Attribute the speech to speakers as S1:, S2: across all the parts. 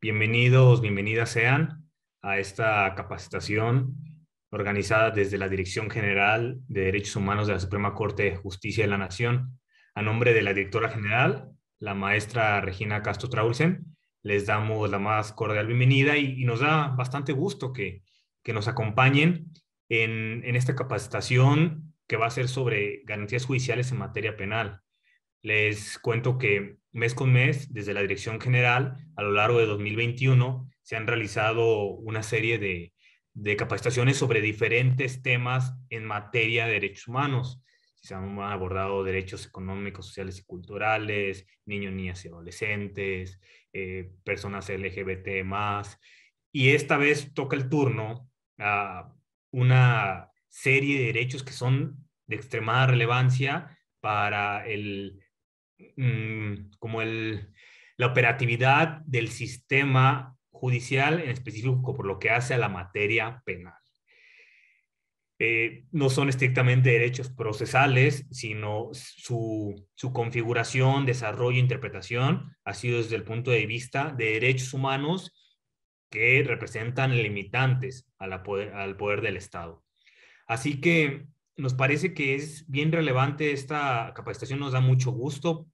S1: Bienvenidos, bienvenidas sean a esta capacitación organizada desde la Dirección General de Derechos Humanos de la Suprema Corte de Justicia de la Nación. A nombre de la directora general, la maestra Regina Castro Trausen, les damos la más cordial bienvenida y nos da bastante gusto que nos acompañen en esta capacitación que va a ser sobre garantías judiciales en materia penal. Les cuento que mes con mes, desde la Dirección General, a lo largo de 2021, se han realizado una serie de capacitaciones sobre diferentes temas en materia de derechos humanos. Se han abordado derechos económicos, sociales y culturales, niños, niñas y adolescentes, personas LGBT+. Y esta vez toca el turno a una serie de derechos que son de extremada relevancia para la operatividad del sistema judicial, en específico por lo que hace a la materia penal. No son estrictamente derechos procesales, sino su configuración, desarrollo e interpretación ha sido desde el punto de vista de derechos humanos que representan limitantes al poder del Estado. Así que nos parece que es bien relevante esta capacitación, nos da mucho gusto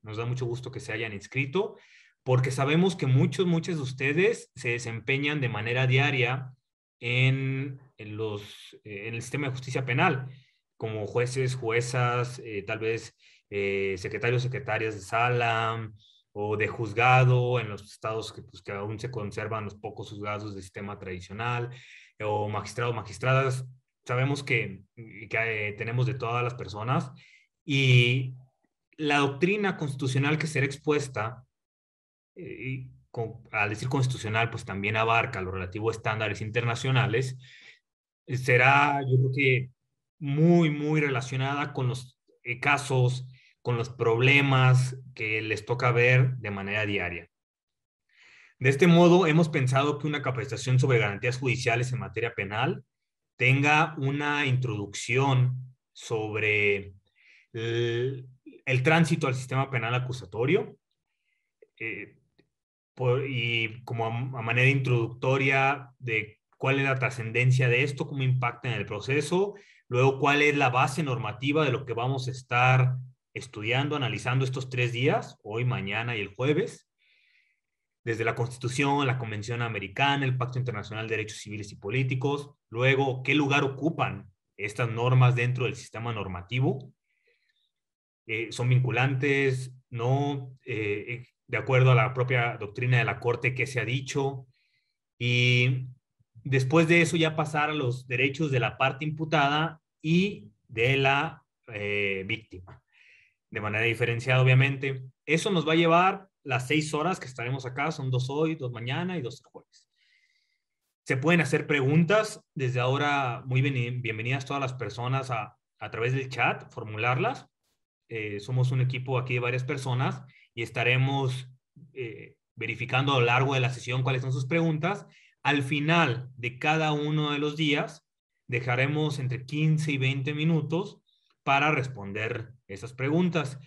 S1: nos da mucho gusto que se hayan inscrito, porque sabemos que muchos de ustedes se desempeñan de manera diaria en el sistema de justicia penal, como jueces, juezas, tal vez secretarios, secretarias de sala o de juzgado en los estados que aún se conservan los pocos juzgados del sistema tradicional, o magistrados, magistradas. Sabemos que tenemos de todas las personas, y la doctrina constitucional que será expuesta, al decir constitucional, pues también abarca lo relativo a estándares internacionales, será, yo creo que muy relacionada con los casos, con los problemas que les toca ver de manera diaria. De este modo, hemos pensado que una capacitación sobre garantías judiciales en materia penal tenga una introducción sobre el tránsito al sistema penal acusatorio, y como a manera introductoria de cuál es la trascendencia de esto, cómo impacta en el proceso, luego cuál es la base normativa de lo que vamos a estar estudiando, analizando estos 3 días, hoy, mañana y el jueves, desde la Constitución, la Convención Americana, el Pacto Internacional de Derechos Civiles y Políticos, luego qué lugar ocupan estas normas dentro del sistema normativo, son vinculantes, no, de acuerdo a la propia doctrina de la Corte, qué se ha dicho, y después de eso ya pasar a los derechos de la parte imputada y de la víctima, de manera diferenciada, obviamente. Eso nos va a llevar las 6 horas que estaremos acá, son 2 hoy, 2 mañana y 2 el jueves. Se pueden hacer preguntas desde ahora, muy bienvenidas todas las personas a través del chat, formularlas. Somos un equipo aquí de varias personas y estaremos verificando a lo largo de la sesión cuáles son sus preguntas. Al final de cada uno de los días dejaremos entre 15 y 20 minutos para responder esas preguntas.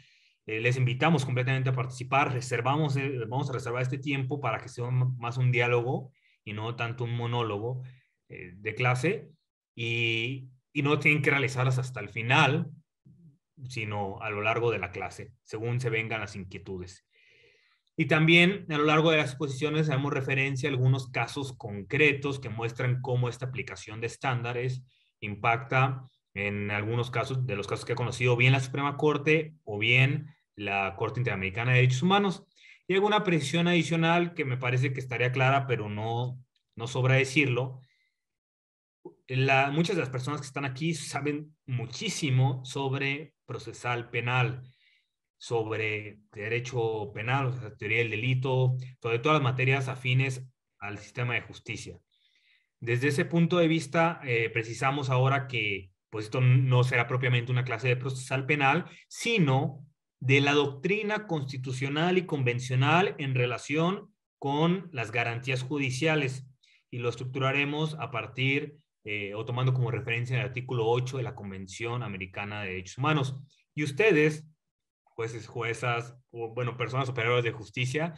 S1: Les invitamos completamente a participar. Vamos a reservar este tiempo para que sea más un diálogo y no tanto un monólogo de clase, y no tienen que realizarlas hasta el final, sino a lo largo de la clase, según se vengan las inquietudes. Y también a lo largo de las exposiciones hacemos referencia a algunos casos concretos que muestran cómo esta aplicación de estándares impacta en algunos casos, de los casos que ha conocido bien la Suprema Corte o bien la Corte Interamericana de Derechos Humanos. Y alguna precisión adicional que me parece que estaría clara, pero no sobra decirlo. Muchas de las personas que están aquí saben muchísimo sobre procesal penal, sobre derecho penal, o sea, teoría del delito, sobre todas las materias afines al sistema de justicia. Desde ese punto de vista, precisamos ahora que pues esto no será propiamente una clase de procesal penal, sino de la doctrina constitucional y convencional en relación con las garantías judiciales, y lo estructuraremos a partir o tomando como referencia el artículo 8 de la Convención Americana de Derechos Humanos. Y ustedes, jueces, juezas, o bueno, personas operadoras de justicia,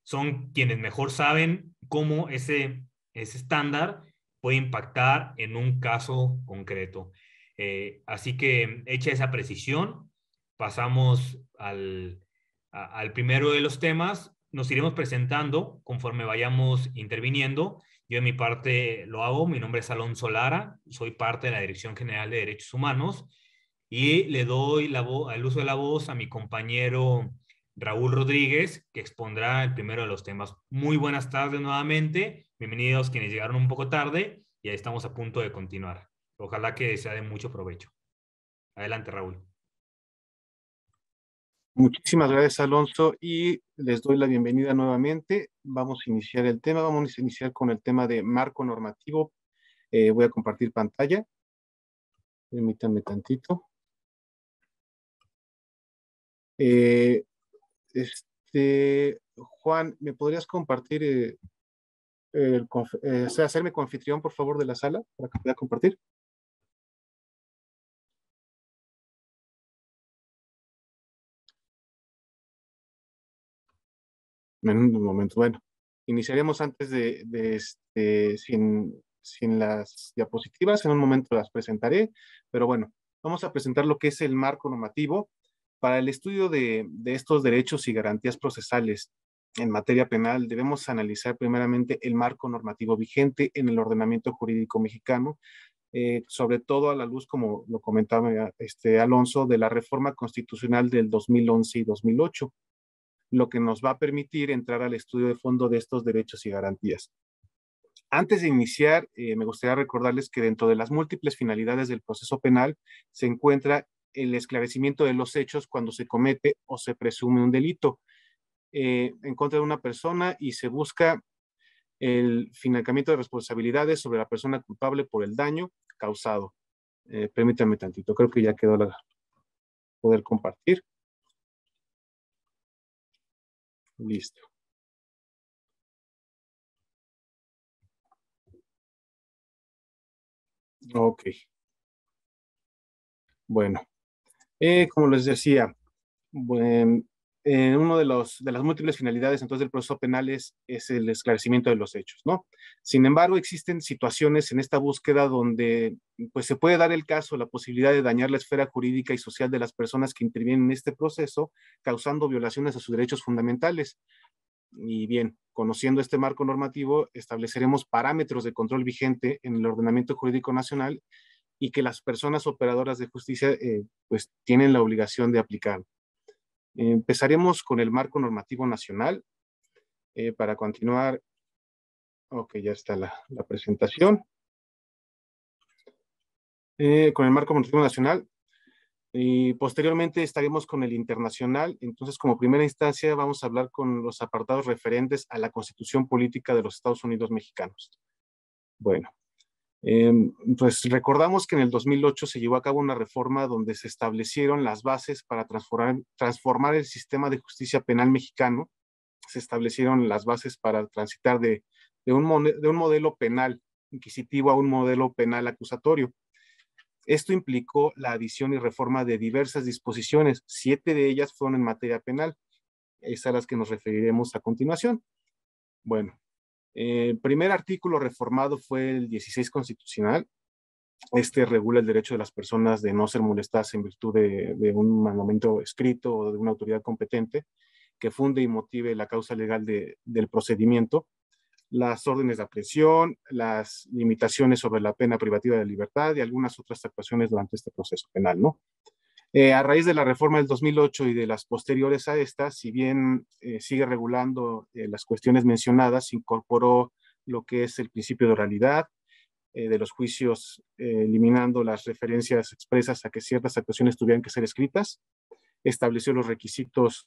S1: son quienes mejor saben cómo ese estándar puede impactar en un caso concreto. Así que, hecha esa precisión, pasamos al primero de los temas. Nos iremos presentando conforme vayamos interviniendo. Yo en mi parte lo hago. Mi nombre es Alonso Lara, soy parte de la Dirección General de Derechos Humanos y le doy el uso de la voz a mi compañero Raúl Rodríguez, que expondrá el primero de los temas. Muy buenas tardes nuevamente. Bienvenidos quienes llegaron un poco tarde y ahí estamos a punto de continuar. Ojalá que sea de mucho provecho. Adelante, Raúl.
S2: Muchísimas gracias, Alonso, y les doy la bienvenida nuevamente. Vamos a iniciar el tema. Vamos a iniciar con el tema de marco normativo. Voy a compartir pantalla. Permítanme tantito. Juan, ¿me podrías compartir, hacerme coanfitrión, por favor, de la sala para que pueda compartir? En un momento. Bueno, iniciaremos antes sin las diapositivas. En un momento las presentaré, pero bueno, vamos a presentar lo que es el marco normativo para el estudio de estos derechos y garantías procesales en materia penal. Debemos analizar primeramente el marco normativo vigente en el ordenamiento jurídico mexicano, sobre todo a la luz, como lo comentaba Alonso, de la reforma constitucional del 2011 y 2008, lo que nos va a permitir entrar al estudio de fondo de estos derechos y garantías. Antes de iniciar, me gustaría recordarles que dentro de las múltiples finalidades del proceso penal se encuentra el esclarecimiento de los hechos cuando se comete o se presume un delito en contra de una persona y se busca el financiamiento de responsabilidades sobre la persona culpable por el daño causado. Permítanme tantito, creo que ya quedó poder compartir. Listo. Ok. Bueno, como les decía, bueno, uno de las múltiples finalidades entonces del proceso penal es el esclarecimiento de los hechos, ¿no? Sin embargo, existen situaciones en esta búsqueda donde pues se puede dar el caso, la posibilidad de dañar la esfera jurídica y social de las personas que intervienen en este proceso, causando violaciones a sus derechos fundamentales. Y bien, conociendo este marco normativo, estableceremos parámetros de control vigente en el ordenamiento jurídico nacional y que las personas operadoras de justicia pues tienen la obligación de aplicar. Empezaremos con el marco normativo nacional. Para continuar, ok, ya está la presentación. Con el marco normativo nacional. Y posteriormente estaremos con el internacional. Entonces, como primera instancia, vamos a hablar con los apartados referentes a la Constitución Política de los Estados Unidos Mexicanos. Bueno, pues recordamos que en el 2008 se llevó a cabo una reforma donde se establecieron las bases para transformar el sistema de justicia penal mexicano. Se establecieron las bases para transitar de un modelo penal inquisitivo a un modelo penal acusatorio. Esto implicó la adición y reforma de diversas disposiciones. 7 de ellas fueron en materia penal. Es a las que nos referiremos a continuación. Bueno, el primer artículo reformado fue el 16 constitucional. Este regula el derecho de las personas de no ser molestadas en virtud de un mandamiento escrito o de una autoridad competente que funde y motive la causa legal del procedimiento, las órdenes de aprehensión, las limitaciones sobre la pena privativa de libertad y algunas otras actuaciones durante este proceso penal, ¿no? A raíz de la reforma del 2008 y de las posteriores a esta, si bien sigue regulando las cuestiones mencionadas, incorporó lo que es el principio de oralidad de los juicios, eliminando las referencias expresas a que ciertas actuaciones tuvieran que ser escritas, estableció los requisitos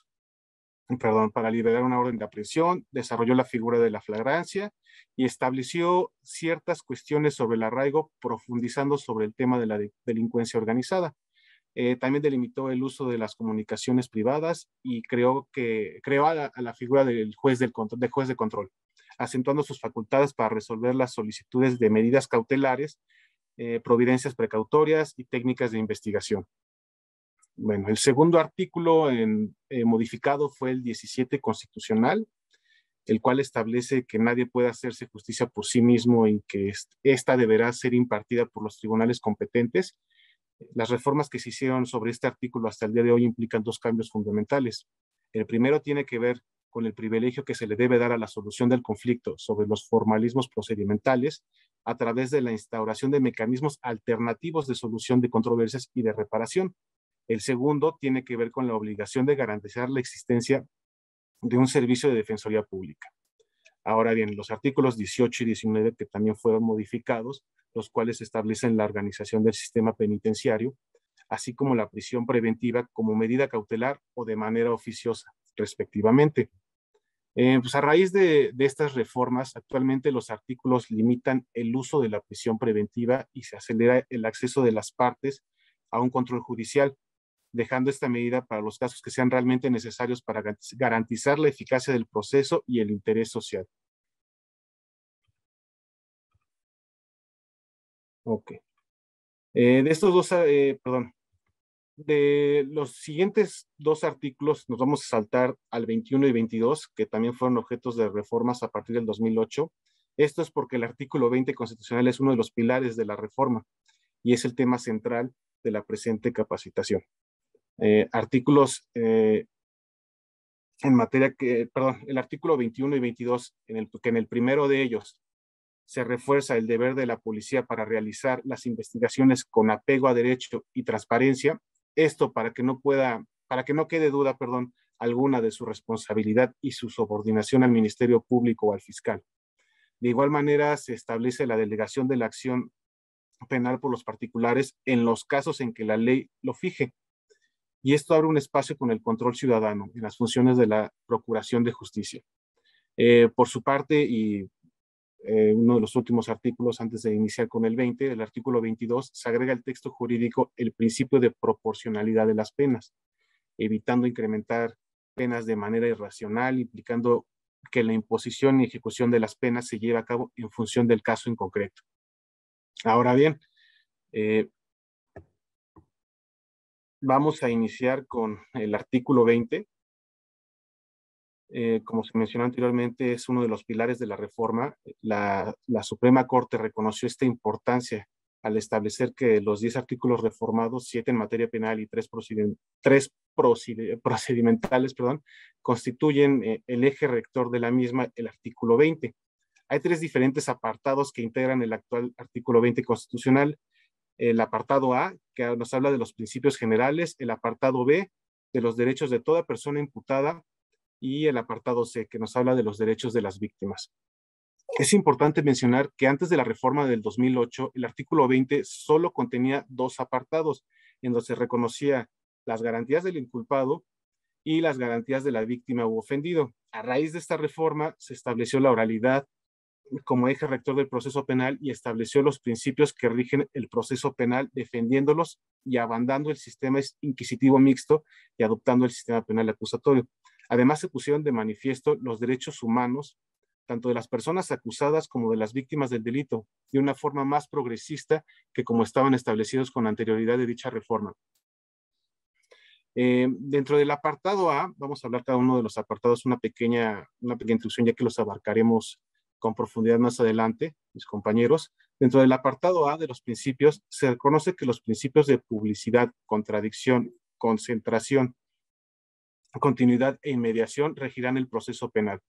S2: para liberar una orden de aprehensión, desarrolló la figura de la flagrancia y estableció ciertas cuestiones sobre el arraigo, profundizando sobre el tema de la delincuencia organizada. También delimitó el uso de las comunicaciones privadas y creó a la figura del juez de control, acentuando sus facultades para resolver las solicitudes de medidas cautelares providencias precautorias y técnicas de investigación. Bueno, el segundo artículo modificado fue el 17 constitucional, el cual establece que nadie puede hacerse justicia por sí mismo y que esta deberá ser impartida por los tribunales competentes. Las reformas que se hicieron sobre este artículo hasta el día de hoy implican dos cambios fundamentales. El primero tiene que ver con el privilegio que se le debe dar a la solución del conflicto sobre los formalismos procedimentales a través de la instauración de mecanismos alternativos de solución de controversias y de reparación. El segundo tiene que ver con la obligación de garantizar la existencia de un servicio de defensoría pública. Ahora bien, los artículos 18 y 19 que también fueron modificados, los cuales establecen la organización del sistema penitenciario, así como la prisión preventiva como medida cautelar o de manera oficiosa, respectivamente. Pues a raíz de estas reformas, actualmente los artículos limitan el uso de la prisión preventiva y se acelera el acceso de las partes a un control judicial, dejando esta medida para los casos que sean realmente necesarios para garantizar la eficacia del proceso y el interés social. Ok. De estos dos, perdón, de los siguientes dos artículos nos vamos a saltar al 21 y 22, que también fueron objetos de reformas a partir del 2008. Esto es porque el artículo 20 constitucional es uno de los pilares de la reforma y es el tema central de la presente capacitación. Artículos en materia que, perdón, el artículo 21 y 22, que en el primero de ellos se refuerza el deber de la policía para realizar las investigaciones con apego a derecho y transparencia. Esto para que no quede duda, perdón, alguna de su responsabilidad y su subordinación al Ministerio Público o al fiscal. De igual manera, se establece la delegación de la acción penal por los particulares en los casos en que la ley lo fije. Y esto abre un espacio con el control ciudadano en las funciones de la Procuración de Justicia. Por su parte, y uno de los últimos artículos antes de iniciar con el 20, el artículo 22, se agrega al texto jurídico el principio de proporcionalidad de las penas, evitando incrementar penas de manera irracional, implicando que la imposición y ejecución de las penas se lleve a cabo en función del caso en concreto. Ahora bien, vamos a iniciar con el artículo 20. Como se mencionó anteriormente, es uno de los pilares de la reforma. La Suprema Corte reconoció esta importancia al establecer que los 10 artículos reformados, 7 en materia penal y 3 procedimentales, perdón, constituyen el eje rector de la misma, el artículo 20. Hay 3 diferentes apartados que integran el actual artículo 20 constitucional. El apartado A, que nos habla de los principios generales, el apartado B, de los derechos de toda persona imputada, y el apartado C, que nos habla de los derechos de las víctimas. Es importante mencionar que antes de la reforma del 2008, el artículo 20 solo contenía 2 apartados, en donde se reconocía las garantías del inculpado y las garantías de la víctima u ofendido. A raíz de esta reforma, se estableció la oralidad como eje rector del proceso penal y estableció los principios que rigen el proceso penal, defendiéndolos y abandonando el sistema inquisitivo mixto y adoptando el sistema penal acusatorio. Además, se pusieron de manifiesto los derechos humanos, tanto de las personas acusadas como de las víctimas del delito, de una forma más progresista que como estaban establecidos con anterioridad de dicha reforma. Dentro del apartado A, vamos a hablar cada uno de los apartados, una pequeña introducción, ya que los abarcaremos con profundidad más adelante, mis compañeros. Dentro del apartado A de los principios, se reconoce que los principios de publicidad, contradicción, concentración, continuidad e inmediación regirán el proceso penal.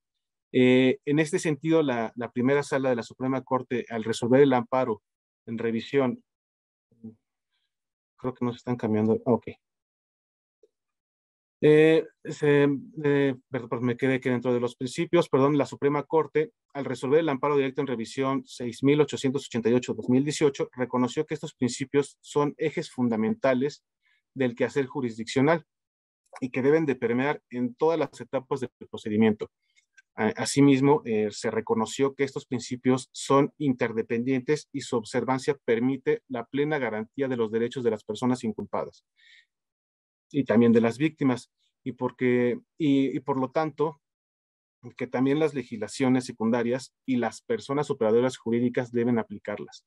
S2: En este sentido, la primera sala de la Suprema Corte, al resolver el amparo en revisión, creo que nos están cambiando, ok. Me quedé que dentro de los principios, perdón, la Suprema Corte, al resolver el amparo directo en revisión 6.888-2018, reconoció que estos principios son ejes fundamentales del quehacer jurisdiccional y que deben de permear en todas las etapas del procedimiento. Asimismo, se reconoció que estos principios son interdependientes y su observancia permite la plena garantía de los derechos de las personas inculpadas y también de las víctimas, y por lo tanto, que también las legislaciones secundarias y las personas operadoras jurídicas deben aplicarlas.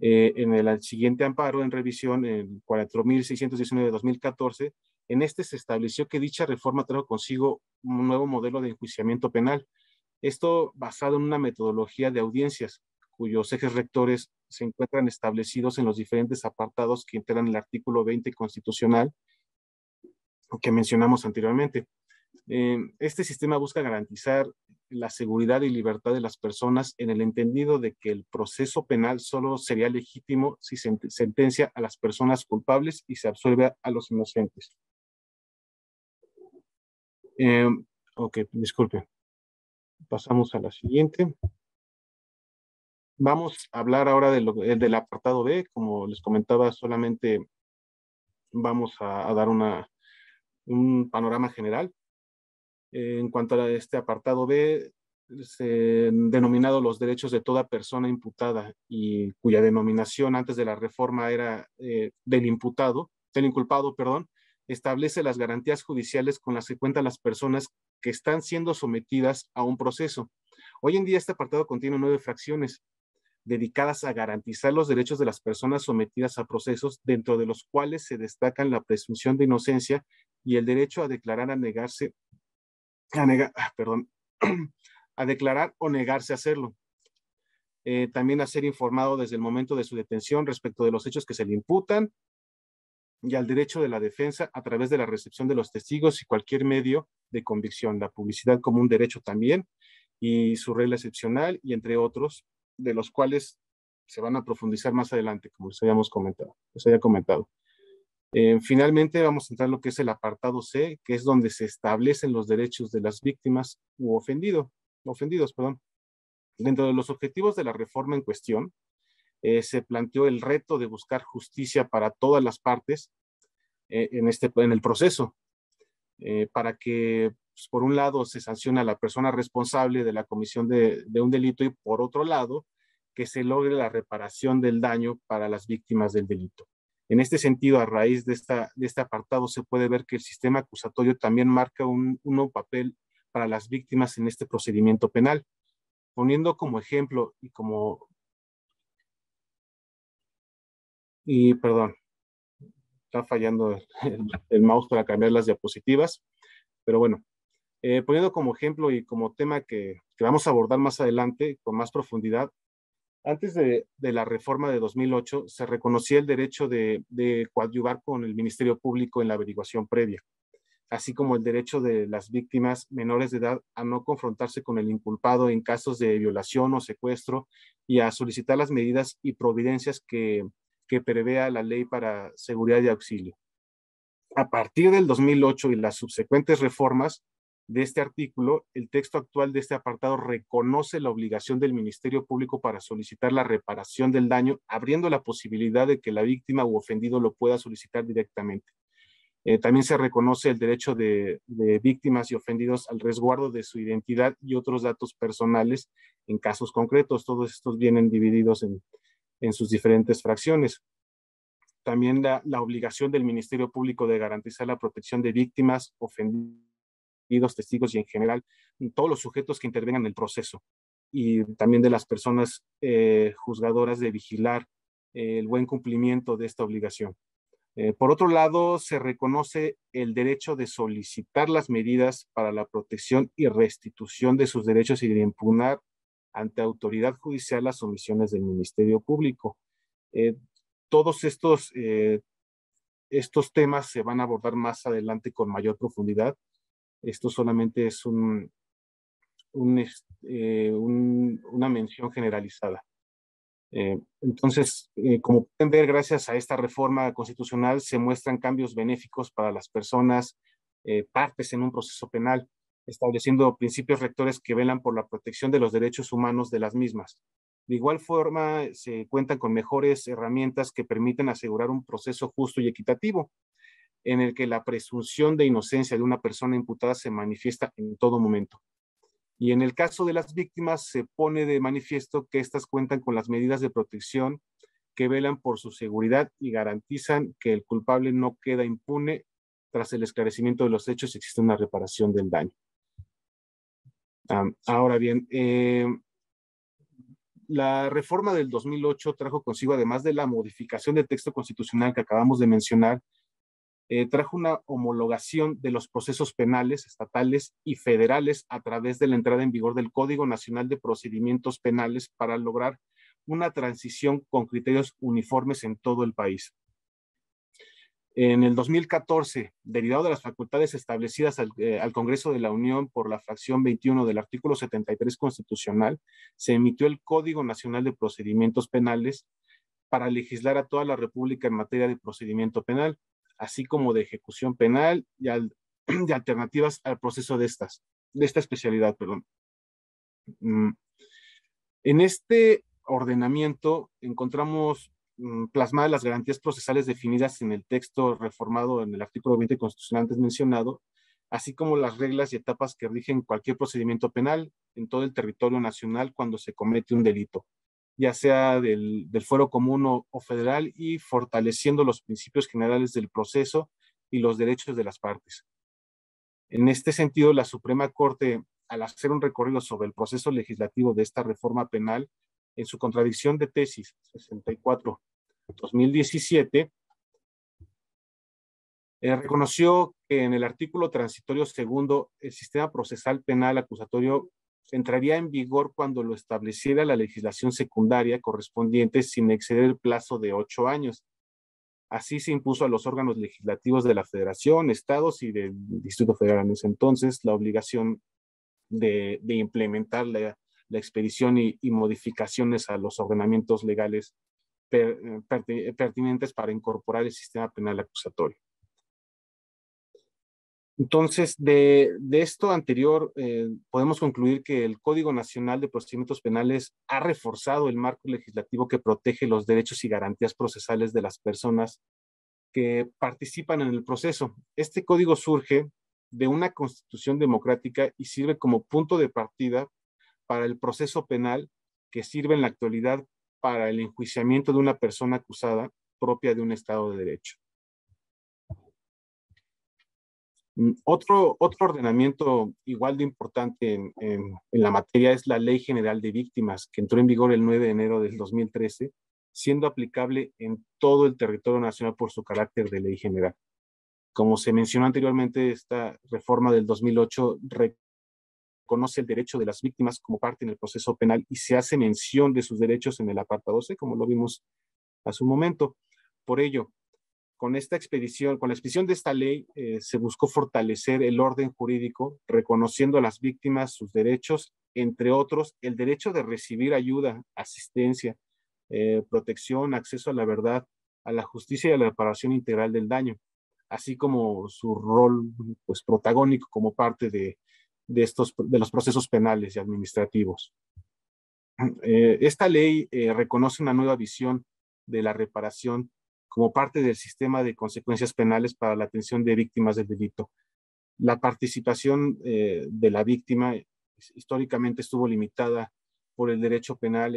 S2: En el siguiente amparo en revisión, el 4.619 de 2014, en este se estableció que dicha reforma trajo consigo un nuevo modelo de enjuiciamiento penal. Esto basado en una metodología de audiencias, cuyos ejes rectores se encuentran establecidos en los diferentes apartados que integran el artículo 20 constitucional que mencionamos anteriormente. Este sistema busca garantizar la seguridad y libertad de las personas en el entendido de que el proceso penal solo sería legítimo si se sentencia a las personas culpables y se absuelve a los inocentes. Ok, disculpe. Pasamos a la siguiente. Vamos a hablar ahora del apartado B. Como les comentaba, solamente vamos a dar un panorama general. En cuanto a este apartado B, denominado los derechos de toda persona imputada y cuya denominación antes de la reforma era del inculpado, perdón, establece las garantías judiciales con las que cuentan las personas que están siendo sometidas a un proceso. Hoy en día este apartado contiene 9 fracciones dedicadas a garantizar los derechos de las personas sometidas a procesos, dentro de los cuales se destacan la presunción de inocencia y el derecho a declarar a declarar o negarse a hacerlo. También a ser informado desde el momento de su detención respecto de los hechos que se le imputan, y al derecho de la defensa a través de la recepción de los testigos y cualquier medio de convicción, la publicidad como un derecho también, y su regla excepcional, y entre otros, de los cuales se van a profundizar más adelante, como les había comentado. Finalmente, vamos a entrar en lo que es el apartado C, que es donde se establecen los derechos de las víctimas u ofendidos. Dentro de los objetivos de la reforma en cuestión, se planteó el reto de buscar justicia para todas las partes en el proceso, para que, pues, por un lado, se sancione a la persona responsable de la comisión de un delito y, por otro lado, que se logre la reparación del daño para las víctimas del delito. En este sentido, a raíz de este apartado, se puede ver que el sistema acusatorio también marca un nuevo papel para las víctimas en este procedimiento penal, poniendo como ejemplo perdón, está fallando el mouse para cambiar las diapositivas, pero bueno, poniendo como ejemplo y como tema que vamos a abordar más adelante con más profundidad, antes de la reforma de 2008 se reconocía el derecho de coadyuvar con el Ministerio Público en la averiguación previa, así como el derecho de las víctimas menores de edad a no confrontarse con el inculpado en casos de violación o secuestro, y a solicitar las medidas y providencias que prevea la ley para seguridad y auxilio. A partir del 2008 y las subsecuentes reformas de este artículo, el texto actual de este apartado reconoce la obligación del Ministerio Público para solicitar la reparación del daño, abriendo la posibilidad de que la víctima u ofendido lo pueda solicitar directamente. También se reconoce el derecho de víctimas y ofendidos al resguardo de su identidad y otros datos personales en casos concretos. Todos estos vienen divididos en sus diferentes fracciones. También la obligación del Ministerio Público de garantizar la protección de víctimas, ofendidos, testigos y en general todos los sujetos que intervengan en el proceso. Y también de las personas juzgadoras de vigilar el buen cumplimiento de esta obligación. Por otro lado, se reconoce el derecho de solicitar las medidas para la protección y restitución de sus derechos y de impugnar ante autoridad judicial las omisiones del Ministerio Público. Todos estos temas se van a abordar más adelante con mayor profundidad. Esto solamente es una mención generalizada. Entonces, como pueden ver, gracias a esta reforma constitucional se muestran cambios benéficos para las personas partes en un proceso penal, estableciendo principios rectores que velan por la protección de los derechos humanos de las mismas. De igual forma, se cuentan con mejores herramientas que permiten asegurar un proceso justo y equitativo, en el que la presunción de inocencia de una persona imputada se manifiesta en todo momento. Y en el caso de las víctimas, se pone de manifiesto que éstas cuentan con las medidas de protección que velan por su seguridad y garantizan que el culpable no queda impune tras el esclarecimiento de los hechos y existe una reparación del daño. Ahora bien, La reforma del 2008 trajo consigo, además de la modificación del texto constitucional que acabamos de mencionar, trajo una homologación de los procesos penales estatales y federales a través de la entrada en vigor del Código Nacional de Procedimientos Penales para lograr una transición con criterios uniformes en todo el país. En el 2014, derivado de las facultades establecidas al Congreso de la Unión por la fracción 21 del artículo 73 constitucional, se emitió el Código Nacional de Procedimientos Penales para legislar a toda la República en materia de procedimiento penal, así como de ejecución penal y alternativas al proceso de esta especialidad, perdón. En este ordenamiento encontramos plasmadas las garantías procesales definidas en el texto reformado en el artículo 20 constitucional antes mencionado, así como las reglas y etapas que rigen cualquier procedimiento penal en todo el territorio nacional cuando se comete un delito, ya sea del fuero común o federal, y fortaleciendo los principios generales del proceso y los derechos de las partes. En este sentido, la Suprema Corte, al hacer un recorrido sobre el proceso legislativo de esta reforma penal, en su contradicción de tesis 64-2017, reconoció que en el artículo transitorio segundo, el sistema procesal penal acusatorio entraría en vigor cuando lo estableciera la legislación secundaria correspondiente sin exceder el plazo de 8 años. Así se impuso a los órganos legislativos de la Federación, estados y del Distrito Federal en ese entonces la obligación de implementar la expedición y modificaciones a los ordenamientos legales pertinentes para incorporar el sistema penal acusatorio. Entonces, de esto anterior, podemos concluir que el Código Nacional de Procedimientos Penales ha reforzado el marco legislativo que protege los derechos y garantías procesales de las personas que participan en el proceso. Este código surge de una constitución democrática y sirve como punto de partida para el proceso penal que sirve en la actualidad para el enjuiciamiento de una persona acusada propia de un Estado de Derecho. Otro ordenamiento igual de importante en la materia es la Ley General de Víctimas, que entró en vigor el 9 de enero del 2013, siendo aplicable en todo el territorio nacional por su carácter de ley general. Como se mencionó anteriormente, esta reforma del 2008 reconoce el derecho de las víctimas como parte en el proceso penal y se hace mención de sus derechos en el apartado C, como lo vimos hace un momento. Por ello, con la expedición de esta ley, se buscó fortalecer el orden jurídico, reconociendo a las víctimas sus derechos, entre otros, el derecho de recibir ayuda, asistencia, protección, acceso a la verdad, a la justicia y a la reparación integral del daño, así como su rol pues, protagónico como parte de los procesos penales y administrativos. Esta ley reconoce una nueva visión de la reparación como parte del sistema de consecuencias penales para la atención de víctimas del delito. La participación de la víctima históricamente estuvo limitada por el derecho penal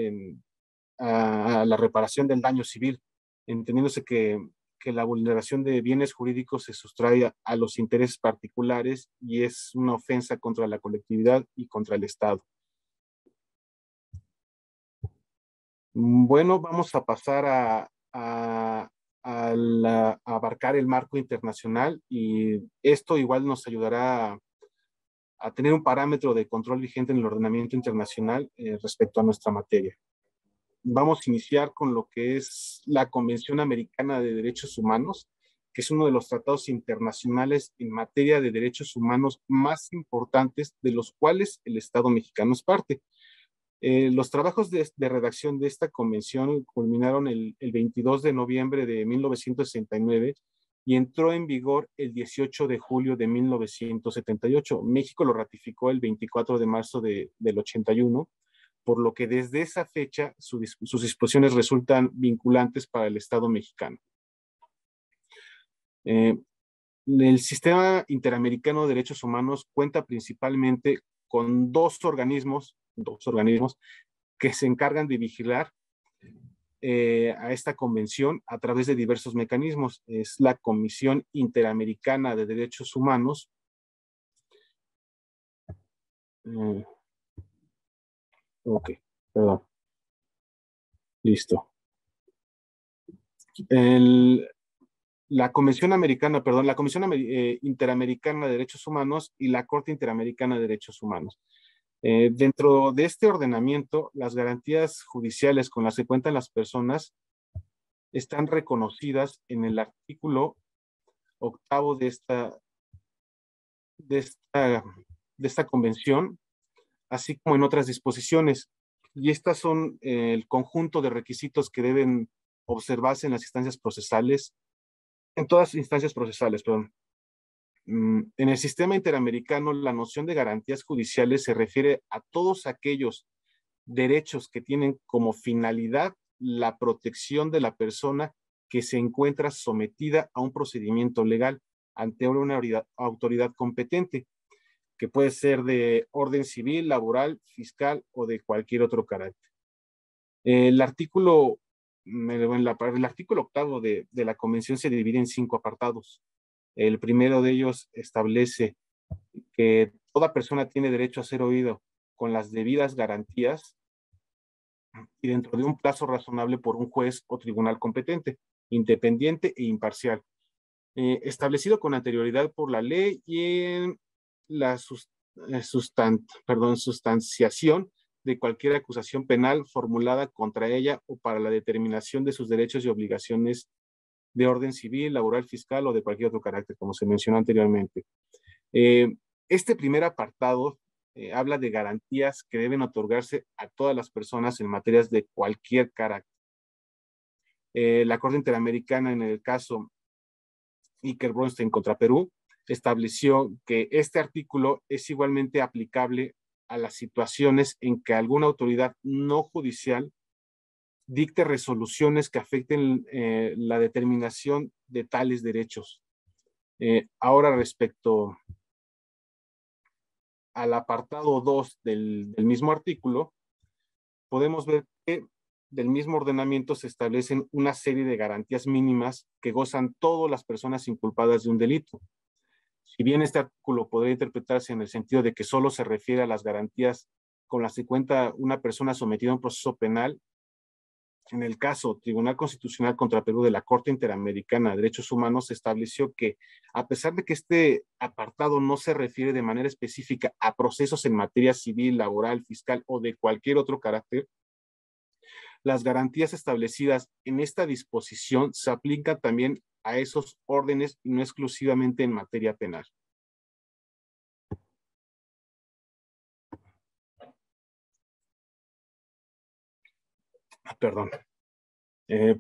S2: a la reparación del daño civil, entendiéndose que la vulneración de bienes jurídicos se sustrae a los intereses particulares y es una ofensa contra la colectividad y contra el Estado. Bueno, vamos a pasar a abarcar el marco internacional, y esto igual nos ayudará a tener un parámetro de control vigente en el ordenamiento internacional respecto a nuestra materia. Vamos a iniciar con lo que es la Convención Americana de Derechos Humanos, que es uno de los tratados internacionales en materia de derechos humanos más importantes, de los cuales el Estado mexicano es parte. Los trabajos de redacción de esta convención culminaron el 22 de noviembre de 1969 y entró en vigor el 18 de julio de 1978. México lo ratificó el 24 de marzo del 81, por lo que desde esa fecha sus disposiciones resultan vinculantes para el Estado mexicano. El Sistema Interamericano de Derechos Humanos cuenta principalmente con dos organismos que se encargan de vigilar a esta convención a través de diversos mecanismos. Es la Comisión Interamericana de Derechos Humanos, perdón. Listo. La Convención Americana, perdón, la Comisión Interamericana de Derechos Humanos y la Corte Interamericana de Derechos Humanos. Dentro de este ordenamiento, las garantías judiciales con las que cuentan las personas están reconocidas en el artículo octavo de esta, de esta convención, así como en otras disposiciones. Y estas son el conjunto de requisitos que deben observarse en las instancias procesales, en todas las instancias procesales, perdón. En el sistema interamericano, la noción de garantías judiciales se refiere a todos aquellos derechos que tienen como finalidad la protección de la persona que se encuentra sometida a un procedimiento legal ante una autoridad competente, que puede ser de orden civil, laboral, fiscal o de cualquier otro carácter. El artículo, el artículo octavo de la Convención se divide en 5 apartados. El primero de ellos establece que toda persona tiene derecho a ser oído con las debidas garantías y dentro de un plazo razonable por un juez o tribunal competente, independiente e imparcial, establecido con anterioridad por la ley y en la sustanciación de cualquier acusación penal formulada contra ella o para la determinación de sus derechos y obligaciones de orden civil, laboral, fiscal o de cualquier otro carácter, como se mencionó anteriormente. Este primer apartado habla de garantías que deben otorgarse a todas las personas en materias de cualquier carácter. La Corte Interamericana, en el caso Iker Bronstein contra Perú, estableció que este artículo es igualmente aplicable a las situaciones en que alguna autoridad no judicial dicte resoluciones que afecten la determinación de tales derechos. Ahora, respecto al apartado 2 del mismo artículo, podemos ver que del mismo ordenamiento se establecen una serie de garantías mínimas que gozan todas las personas inculpadas de un delito. Si bien este artículo podría interpretarse en el sentido de que solo se refiere a las garantías con las que cuenta una persona sometida a un proceso penal, en el caso Tribunal Constitucional contra Perú de la Corte Interamericana de Derechos Humanos se estableció que, a pesar de que este apartado no se refiere de manera específica a procesos en materia civil, laboral, fiscal o de cualquier otro carácter, las garantías establecidas en esta disposición se aplican también a esos órdenes y no exclusivamente en materia penal. Perdón.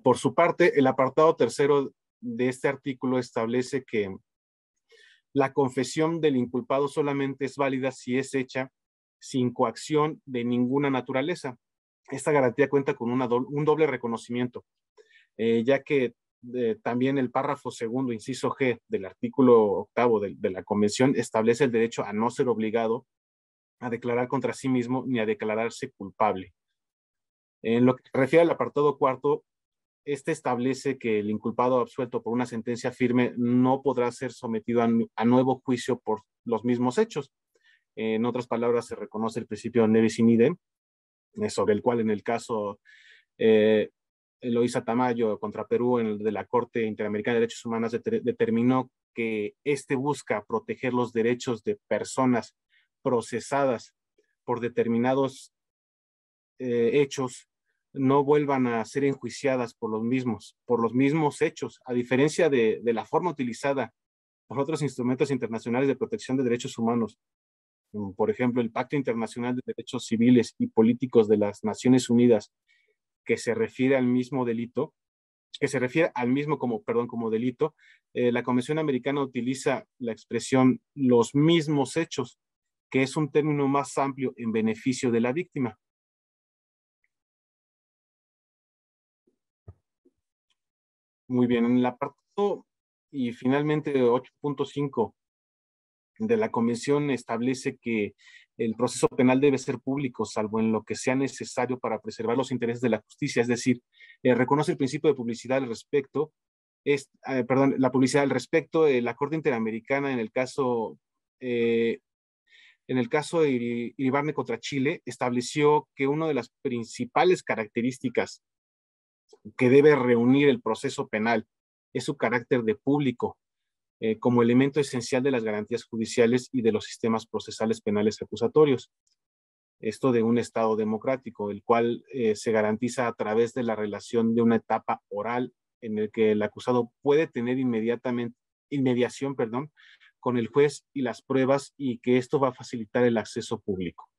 S2: Por su parte, el apartado tercero de este artículo establece que la confesión del inculpado solamente es válida si es hecha sin coacción de ninguna naturaleza. Esta garantía cuenta con un doble reconocimiento, ya que también el párrafo segundo, inciso G del artículo octavo de la Convención establece el derecho a no ser obligado a declarar contra sí mismo ni a declararse culpable. En lo que se refiere al apartado cuarto, este establece que el inculpado absuelto por una sentencia firme no podrá ser sometido a nuevo juicio por los mismos hechos. En otras palabras, se reconoce el principio nevis in idem, sobre el cual en el caso Eloísa Tamayo contra Perú, en el de la Corte Interamericana de Derechos Humanos, determinó que este busca proteger los derechos de personas procesadas por determinados hechos no vuelvan a ser enjuiciadas por los mismos hechos, a diferencia de la forma utilizada por otros instrumentos internacionales de protección de derechos humanos, como por ejemplo el Pacto Internacional de Derechos Civiles y Políticos de las Naciones Unidas, que se refiere al mismo delito, que se refiere al mismo como delito. La Convención Americana utiliza la expresión los mismos hechos, que es un término más amplio en beneficio de la víctima. Muy bien, en el apartado y finalmente 8.5 de la Convención establece que el proceso penal debe ser público, salvo en lo que sea necesario para preservar los intereses de la justicia, es decir, reconoce el principio de publicidad al respecto, la publicidad al respecto, la Corte Interamericana en el caso de Iribarne contra Chile, estableció que una de las principales características que debe reunir el proceso penal es su carácter de público, como elemento esencial de las garantías judiciales y de los sistemas procesales penales acusatorios. Esto de un Estado democrático, el cual se garantiza a través de la relación de una etapa oral en el que el acusado puede tener inmediación, con el juez y las pruebas, y que esto va a facilitar el acceso público.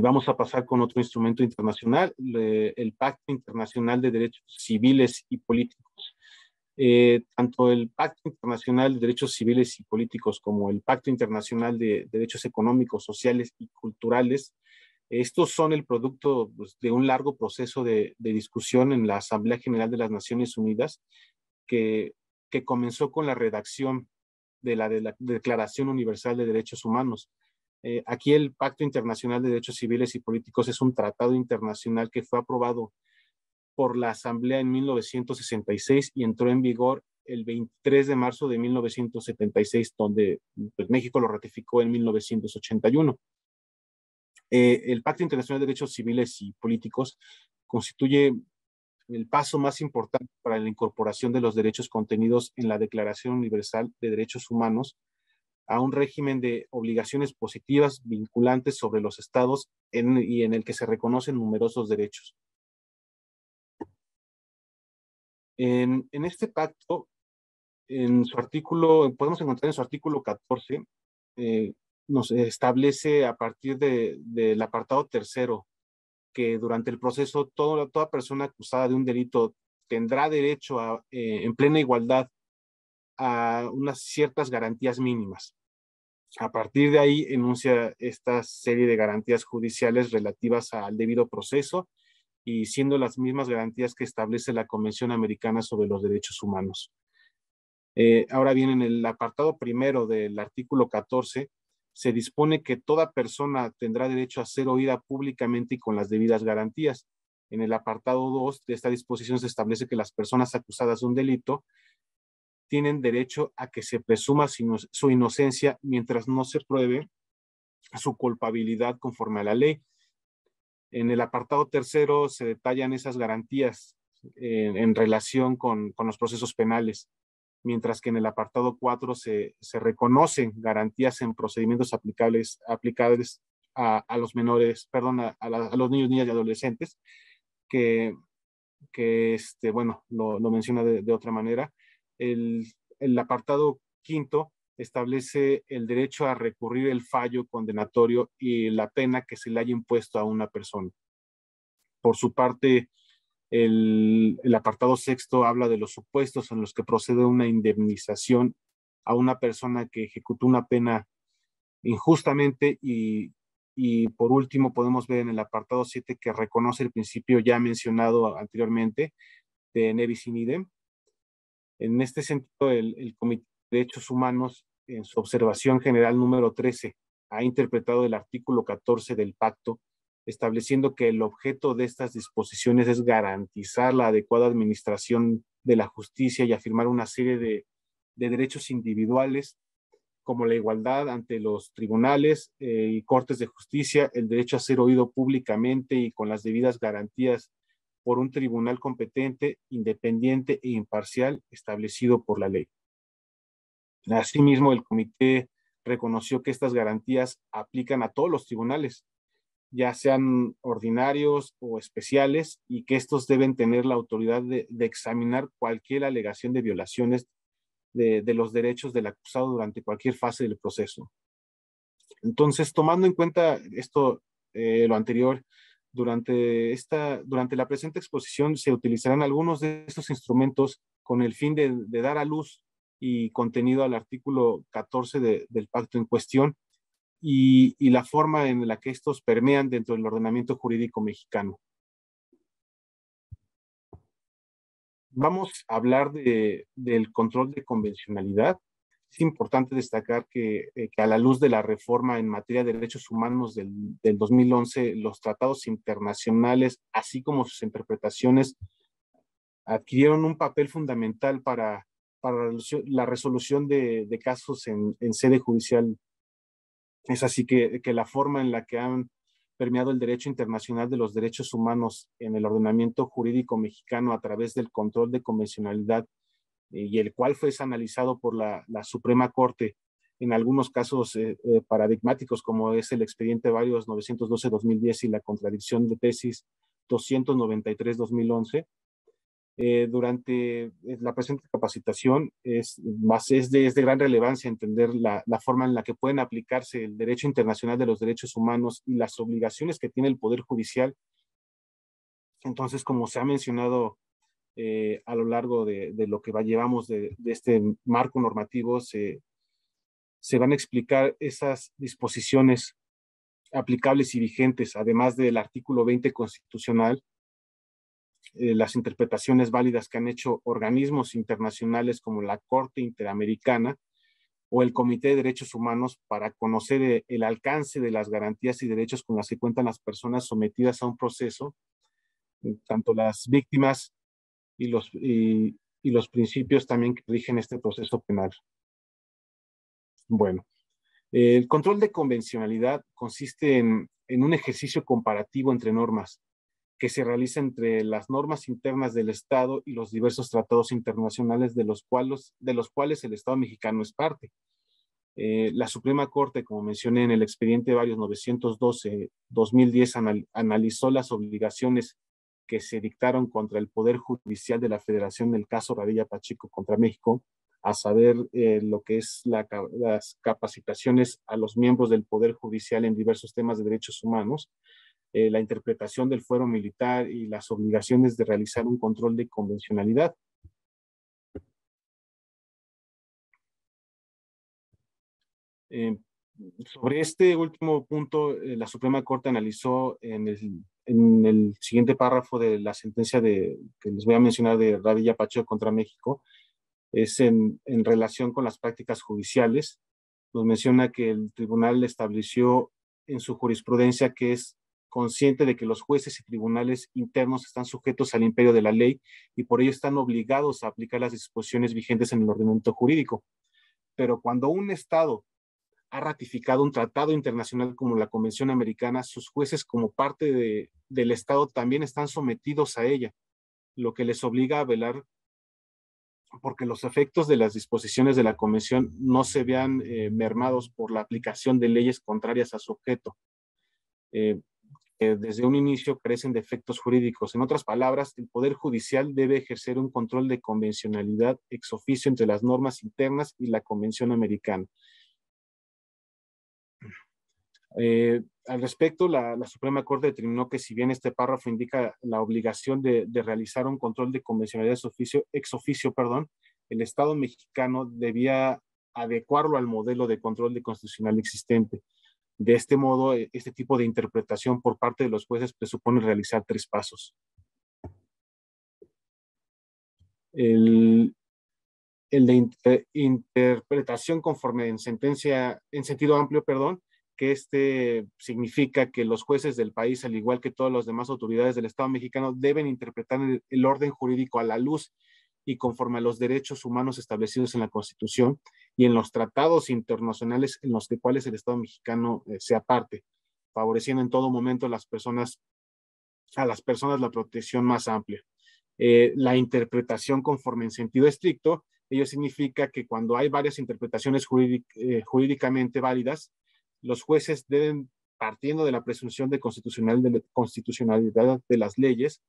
S2: Vamos a pasar con otro instrumento internacional, el Pacto Internacional de Derechos Civiles y Políticos. Tanto el Pacto Internacional de Derechos Civiles y Políticos como el Pacto Internacional de Derechos Económicos, Sociales y Culturales, estos son el producto, pues, de un largo proceso de discusión en la Asamblea General de las Naciones Unidas, que, que comenzó con la redacción de la Declaración Universal de Derechos Humanos. Aquí el Pacto Internacional de Derechos Civiles y Políticos es un tratado internacional que fue aprobado por la Asamblea en 1966 y entró en vigor el 23 de marzo de 1976, donde pues, México lo ratificó en 1981. El Pacto Internacional de Derechos Civiles y Políticos constituye el paso más importante para la incorporación de los derechos contenidos en la Declaración Universal de Derechos Humanos a un régimen de obligaciones positivas vinculantes sobre los estados y en el que se reconocen numerosos derechos. En este pacto, podemos encontrar en su artículo 14, nos establece a partir del apartado tercero que durante el proceso toda persona acusada de un delito tendrá derecho en plena igualdad a unas ciertas garantías mínimas. A partir de ahí enuncia esta serie de garantías judiciales relativas al debido proceso y siendo las mismas garantías que establece la Convención Americana sobre los Derechos Humanos. Ahora bien, en el apartado primero del artículo 14, se dispone que toda persona tendrá derecho a ser oída públicamente y con las debidas garantías. En el apartado 2 de esta disposición se establece que las personas acusadas de un delito tienen derecho a que se presuma su inocencia mientras no se pruebe su culpabilidad conforme a la ley. En el apartado tercero se detallan esas garantías en relación con los procesos penales, mientras que en el apartado 4 se reconocen garantías en procedimientos aplicables a los menores, perdón, a los niños, niñas y adolescentes, que bueno, lo menciona de otra manera. El apartado quinto establece el derecho a recurrir el fallo condenatorio y la pena que se le haya impuesto a una persona. Por su parte, el apartado sexto habla de los supuestos en los que procede una indemnización a una persona que ejecutó una pena injustamente y por último podemos ver en el apartado 7 que reconoce el principio ya mencionado anteriormente de Nevis in idem. En este sentido, el Comité de Derechos Humanos, en su observación general número 13, ha interpretado el artículo 14 del pacto, estableciendo que el objeto de estas disposiciones es garantizar la adecuada administración de la justicia y afirmar una serie de derechos individuales como la igualdad ante los tribunales y cortes de justicia, el derecho a ser oído públicamente y con las debidas garantías por un tribunal competente, independiente e imparcial establecido por la ley. Asimismo, el comité reconoció que estas garantías aplican a todos los tribunales, ya sean ordinarios o especiales, y que estos deben tener la autoridad de examinar cualquier alegación de violaciones de los derechos del acusado durante cualquier fase del proceso. Entonces, tomando en cuenta esto, lo anterior, durante la presente exposición se utilizarán algunos de estos instrumentos con el fin de dar a luz y contenido al artículo 14 del pacto en cuestión y la forma en la que estos permean dentro del ordenamiento jurídico mexicano. Vamos a hablar del control de convencionalidad. Es importante destacar que a la luz de la reforma en materia de derechos humanos del 2011, los tratados internacionales, así como sus interpretaciones, adquirieron un papel fundamental para la resolución de casos en sede judicial. Es así que la forma en la que han permeado el derecho internacional de los derechos humanos en el ordenamiento jurídico mexicano a través del control de convencionalidad y el cual fue analizado por la Suprema Corte en algunos casos paradigmáticos, como es el expediente varios 912-2010 y la contradicción de tesis 293-2011. Durante la presente capacitación es de gran relevancia entender la forma en la que pueden aplicarse el derecho internacional de los derechos humanos y las obligaciones que tiene el Poder Judicial. Entonces, como se ha mencionado a lo largo de lo que llevamos de este marco normativo, se van a explicar esas disposiciones aplicables y vigentes, además del artículo 20 constitucional, las interpretaciones válidas que han hecho organismos internacionales como la Corte Interamericana o el Comité de Derechos Humanos para conocer el alcance de las garantías y derechos con las que cuentan las personas sometidas a un proceso, tanto las víctimas y los principios también que rigen este proceso penal. Bueno, el control de convencionalidad consiste en un ejercicio comparativo entre normas que se realiza entre las normas internas del Estado y los diversos tratados internacionales de los cuales el Estado mexicano es parte. La Suprema Corte, como mencioné en el expediente varios 912-2010, analizó las obligaciones que se dictaron contra el Poder Judicial de la Federación en el caso Radilla Pacheco contra México, a saber lo que es las capacitaciones a los miembros del Poder Judicial en diversos temas de derechos humanos, la interpretación del fuero militar y las obligaciones de realizar un control de convencionalidad. Sobre este último punto, la Suprema Corte analizó en el siguiente párrafo de la sentencia que les voy a mencionar de Radilla Pacheco contra México, es en relación con las prácticas judiciales. Nos menciona que el tribunal estableció en su jurisprudencia que es consciente de que los jueces y tribunales internos están sujetos al imperio de la ley y por ello están obligados a aplicar las disposiciones vigentes en el ordenamiento jurídico. Pero cuando un Estado ha ratificado un tratado internacional como la Convención Americana, sus jueces como parte del Estado también están sometidos a ella, lo que les obliga a velar porque los efectos de las disposiciones de la Convención no se vean mermados por la aplicación de leyes contrarias a su objeto. Desde un inicio carecen de efectos jurídicos. En otras palabras, el Poder Judicial debe ejercer un control de convencionalidad ex oficio entre las normas internas y la Convención Americana. Al respecto, la Suprema Corte determinó que si bien este párrafo indica la obligación de realizar un control de convencionalidad ex oficio, el Estado mexicano debía adecuarlo al modelo de control de constitucional existente. De este modo, este tipo de interpretación por parte de los jueces presupone realizar 3 pasos. El de interpretación conforme en sentido amplio, que significa que los jueces del país, al igual que todas las demás autoridades del Estado mexicano, deben interpretar el orden jurídico a la luz y conforme a los derechos humanos establecidos en la Constitución y en los tratados internacionales en los cuales el Estado mexicano sea parte, favoreciendo en todo momento a las personas la protección más amplia. La interpretación conforme en sentido estricto, ello significa que cuando hay varias interpretaciones jurídicamente válidas, los jueces deben, partiendo de la presunción de constitucionalidad de las leyes,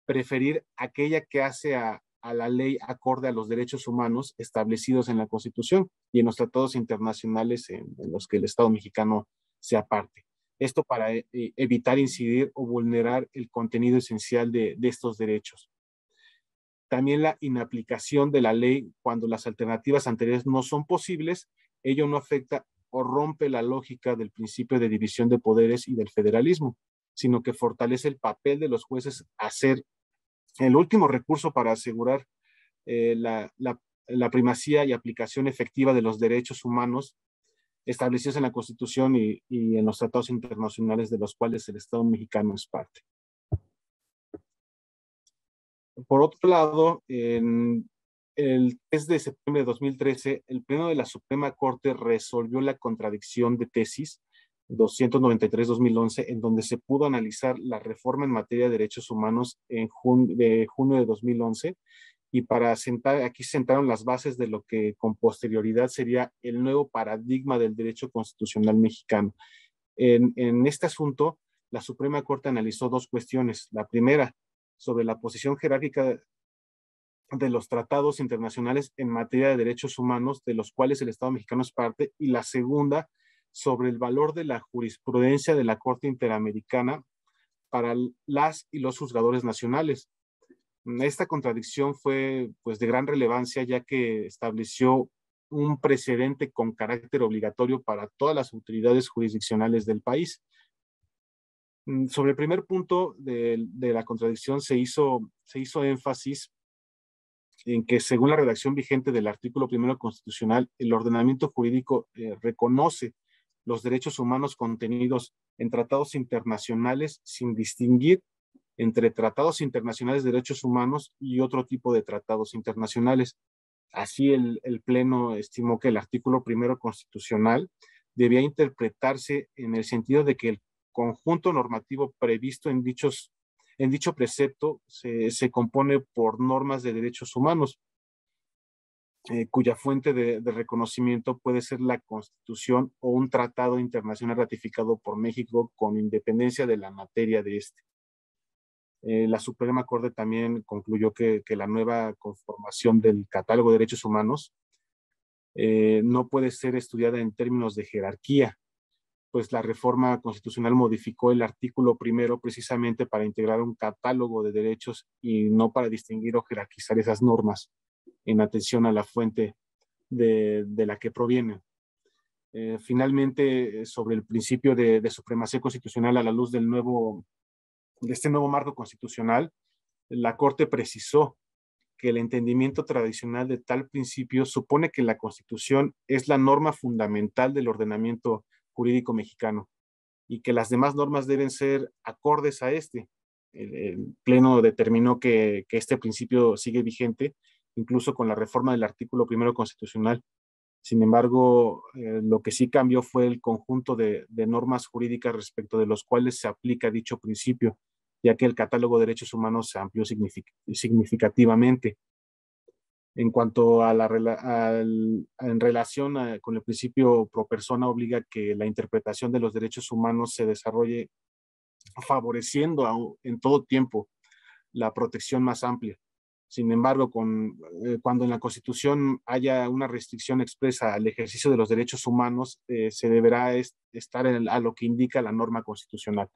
S2: preferir aquella que hace a la ley acorde a los derechos humanos establecidos en la Constitución y en los tratados internacionales en los que el Estado mexicano sea parte. Esto para evitar incidir o vulnerar el contenido esencial de estos derechos. También la inaplicación de la ley cuando las alternativas anteriores no son posibles, ello no afecta o rompe la lógica del principio de división de poderes y del federalismo, sino que fortalece el papel de los jueces a ser el último recurso para asegurar la primacía y aplicación efectiva de los derechos humanos establecidos en la Constitución y en los tratados internacionales de los cuales el Estado mexicano es parte. Por otro lado, en el 3 de septiembre de 2013, el Pleno de la Suprema Corte resolvió la contradicción de tesis 293-2011, en donde se pudo analizar la reforma en materia de derechos humanos de junio de 2011, y para aquí sentaron las bases de lo que con posterioridad sería el nuevo paradigma del derecho constitucional mexicano. En este asunto, la Suprema Corte analizó dos cuestiones. La primera, sobre la posición jerárquica de los tratados internacionales en materia de derechos humanos, de los cuales el Estado mexicano es parte, y la segunda, sobre el valor de la jurisprudencia de la Corte Interamericana para las y los juzgadores nacionales. Esta contradicción fue pues de gran relevancia, ya que estableció un precedente con carácter obligatorio para todas las autoridades jurisdiccionales del país. Sobre el primer punto de la contradicción se hizo énfasis en que, según la redacción vigente del artículo primero constitucional, el ordenamiento jurídico reconoce los derechos humanos contenidos en tratados internacionales sin distinguir entre tratados internacionales de derechos humanos y otro tipo de tratados internacionales. Así, el Pleno estimó que el artículo primero constitucional debía interpretarse en el sentido de que el conjunto normativo previsto en dicho precepto se compone por normas de derechos humanos, cuya fuente de reconocimiento puede ser la Constitución o un tratado internacional ratificado por México, con independencia de la materia de este. La Suprema Corte también concluyó que la nueva conformación del catálogo de derechos humanos no puede ser estudiada en términos de jerarquía, pues la reforma constitucional modificó el artículo primero precisamente para integrar un catálogo de derechos y no para distinguir o jerarquizar esas normas en atención a la fuente de la que provienen. Finalmente, sobre el principio de supremacía constitucional a la luz de este nuevo marco constitucional, la Corte precisó que el entendimiento tradicional de tal principio supone que la Constitución es la norma fundamental del ordenamiento jurídico mexicano y que las demás normas deben ser acordes a este. El Pleno determinó que este principio sigue vigente incluso con la reforma del artículo primero constitucional. Sin embargo, lo que sí cambió fue el conjunto de normas jurídicas respecto de los cuales se aplica dicho principio, ya que el catálogo de derechos humanos se amplió significativamente. En cuanto a en relación con el principio pro persona, obliga que la interpretación de los derechos humanos se desarrolle favoreciendo en todo tiempo la protección más amplia. Sin embargo, cuando en la Constitución haya una restricción expresa al ejercicio de los derechos humanos, se deberá estar a lo que indica la norma constitucional.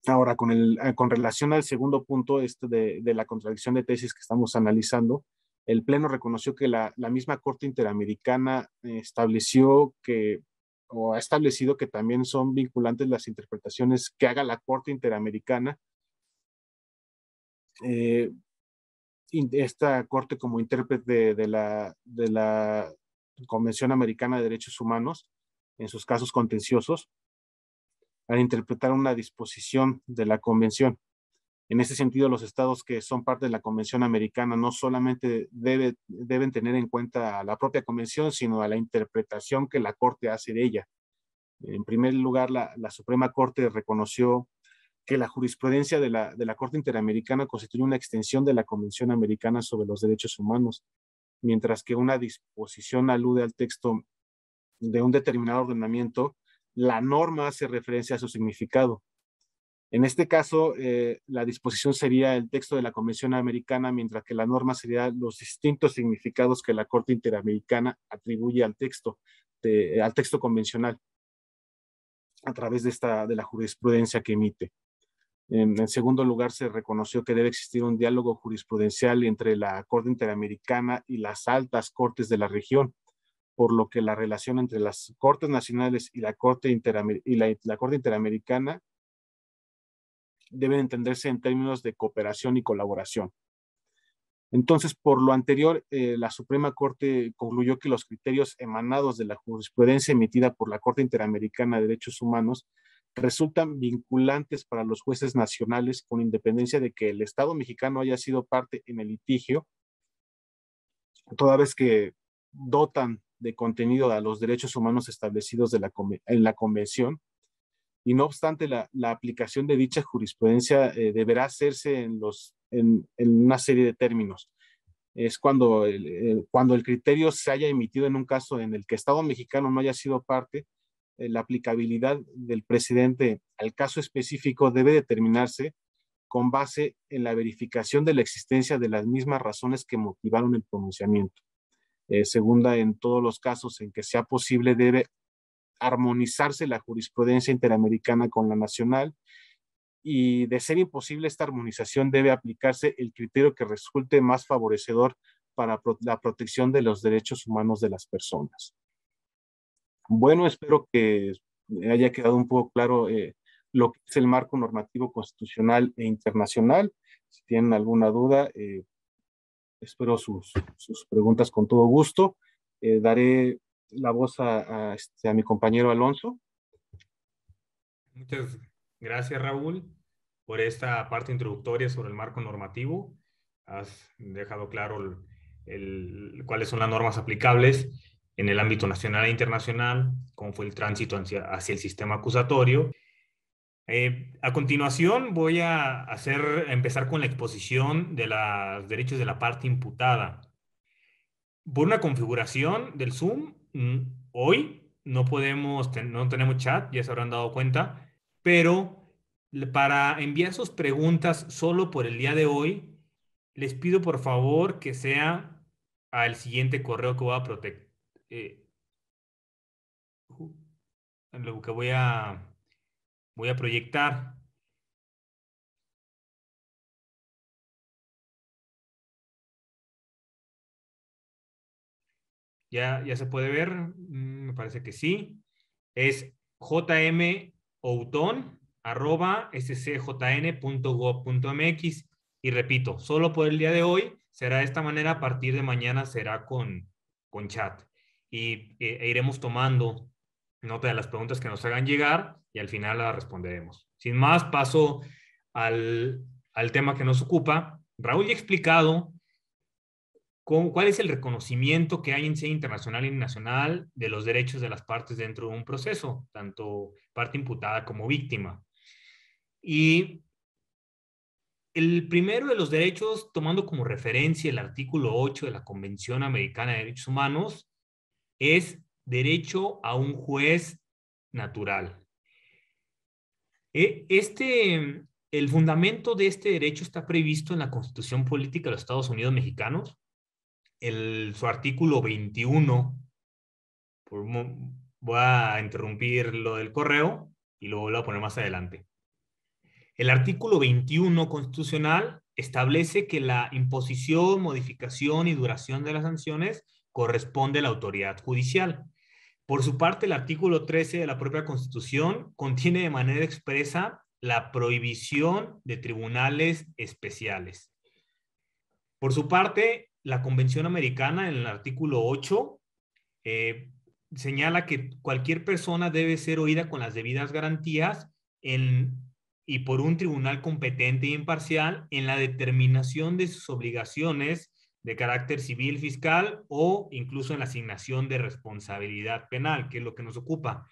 S2: Ahora, con relación al segundo punto de la contradicción de tesis que estamos analizando, el Pleno reconoció que la misma Corte Interamericana ha establecido que también son vinculantes las interpretaciones que haga la Corte Interamericana. Esta Corte, como intérprete de la Convención Americana de Derechos Humanos, en sus casos contenciosos, al interpretar una disposición de la Convención. En ese sentido, los estados que son parte de la Convención Americana no solamente deben tener en cuenta a la propia Convención, sino a la interpretación que la Corte hace de ella. En primer lugar, la Suprema Corte reconoció que la jurisprudencia de la Corte Interamericana constituye una extensión de la Convención Americana sobre los Derechos Humanos, mientras que una disposición alude al texto de un determinado ordenamiento, la norma hace referencia a su significado. En este caso, la disposición sería el texto de la Convención Americana, mientras que la norma sería los distintos significados que la Corte Interamericana atribuye al texto convencional a través de la jurisprudencia que emite. En segundo lugar, se reconoció que debe existir un diálogo jurisprudencial entre la Corte Interamericana y las altas cortes de la región, por lo que la relación entre las Cortes Nacionales y la Corte Interamericana deben entenderse en términos de cooperación y colaboración. Entonces, por lo anterior, la Suprema Corte concluyó que los criterios emanados de la jurisprudencia emitida por la Corte Interamericana de Derechos Humanos resultan vinculantes para los jueces nacionales, con independencia de que el Estado mexicano haya sido parte en el litigio, toda vez que dotan de contenido a los derechos humanos establecidos en la Convención, y no obstante la aplicación de dicha jurisprudencia deberá hacerse en una serie de términos. Es cuando el criterio se haya emitido en un caso en el que Estado mexicano no haya sido parte, la aplicabilidad del precedente al caso específico debe determinarse con base en la verificación de la existencia de las mismas razones que motivaron el pronunciamiento. Segunda, en todos los casos en que sea posible, debe armonizarse la jurisprudencia interamericana con la nacional, y de ser imposible esta armonización debe aplicarse el criterio que resulte más favorecedor para la protección de los derechos humanos de las personas. Bueno, espero que haya quedado un poco claro lo que es el marco normativo constitucional e internacional. Si tienen alguna duda, espero sus preguntas con todo gusto. Daré la voz a mi compañero Alonso.
S1: Muchas gracias, Raúl, por esta parte introductoria sobre el marco normativo. Has dejado claro cuáles son las normas aplicables en el ámbito nacional e internacional, cómo fue el tránsito hacia el sistema acusatorio. A continuación voy a empezar con la exposición de los derechos de la parte imputada. Por una configuración del Zoom, hoy no tenemos chat, ya se habrán dado cuenta, pero para enviar sus preguntas solo por el día de hoy, les pido por favor que sea al siguiente correo que lo que voy a proyectar. Ya se puede ver, me parece que sí. Es jmouton@scjn.gov.mx. Y repito, solo por el día de hoy será de esta manera, a partir de mañana será con chat. E iremos tomando nota de las preguntas que nos hagan llegar y al final las responderemos. Sin más, paso al tema que nos ocupa. Raúl ya ha explicado cuál es el reconocimiento que hay en sede internacional y nacional de los derechos de las partes dentro de un proceso, tanto parte imputada como víctima. Y el primero de los derechos, tomando como referencia el artículo 8 de la Convención Americana de Derechos Humanos, es derecho a un juez natural. El fundamento de este derecho está previsto en la Constitución Política de los Estados Unidos Mexicanos, su artículo 21. Voy a interrumpir lo del correo y lo vuelvo a poner más adelante. El artículo 21 constitucional establece que la imposición, modificación y duración de las sanciones corresponde a la autoridad judicial. Por su parte, el artículo 13 de la propia Constitución contiene de manera expresa la prohibición de tribunales especiales. Por su parte, la Convención Americana, en el artículo 8, señala que cualquier persona debe ser oída con las debidas garantías y por un tribunal competente e imparcial en la determinación de sus obligaciones de carácter civil, fiscal o incluso en la asignación de responsabilidad penal, que es lo que nos ocupa.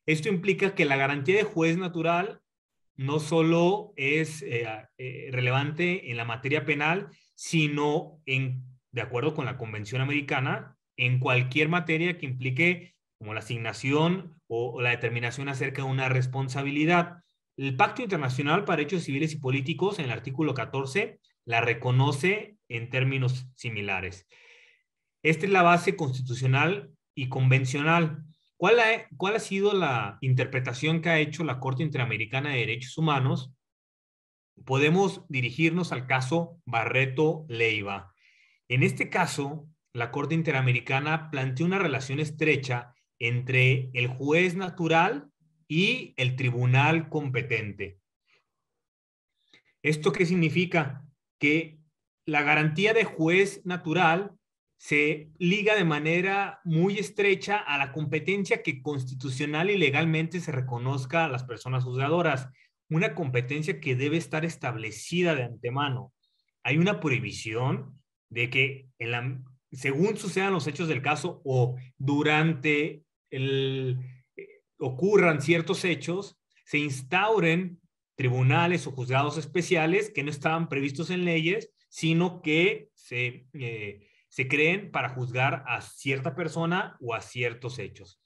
S1: Esto implica que la garantía de juez natural no solo es relevante en la materia penal, sino de acuerdo con la Convención Americana, en cualquier materia que implique como la asignación o la determinación acerca de una responsabilidad. El Pacto Internacional para Derechos Civiles y Políticos, en el artículo 14, la reconoce en términos similares. Esta es la base constitucional y convencional. ¿Cuál ha sido la interpretación que ha hecho la Corte Interamericana de Derechos Humanos? Podemos dirigirnos al caso Barreto-Leiva. En este caso, la Corte Interamericana planteó una relación estrecha entre el juez natural y el tribunal competente. ¿Esto qué significa? Que la garantía de juez natural se liga de manera muy estrecha a la competencia que constitucional y legalmente se reconozca a las personas juzgadoras, una competencia que debe estar establecida de antemano. Hay una prohibición de que según sucedan los hechos del caso o durante ocurran ciertos hechos, se instauren tribunales o juzgados especiales que no estaban previstos en leyes, sino que se creen para juzgar a cierta persona o a ciertos hechos.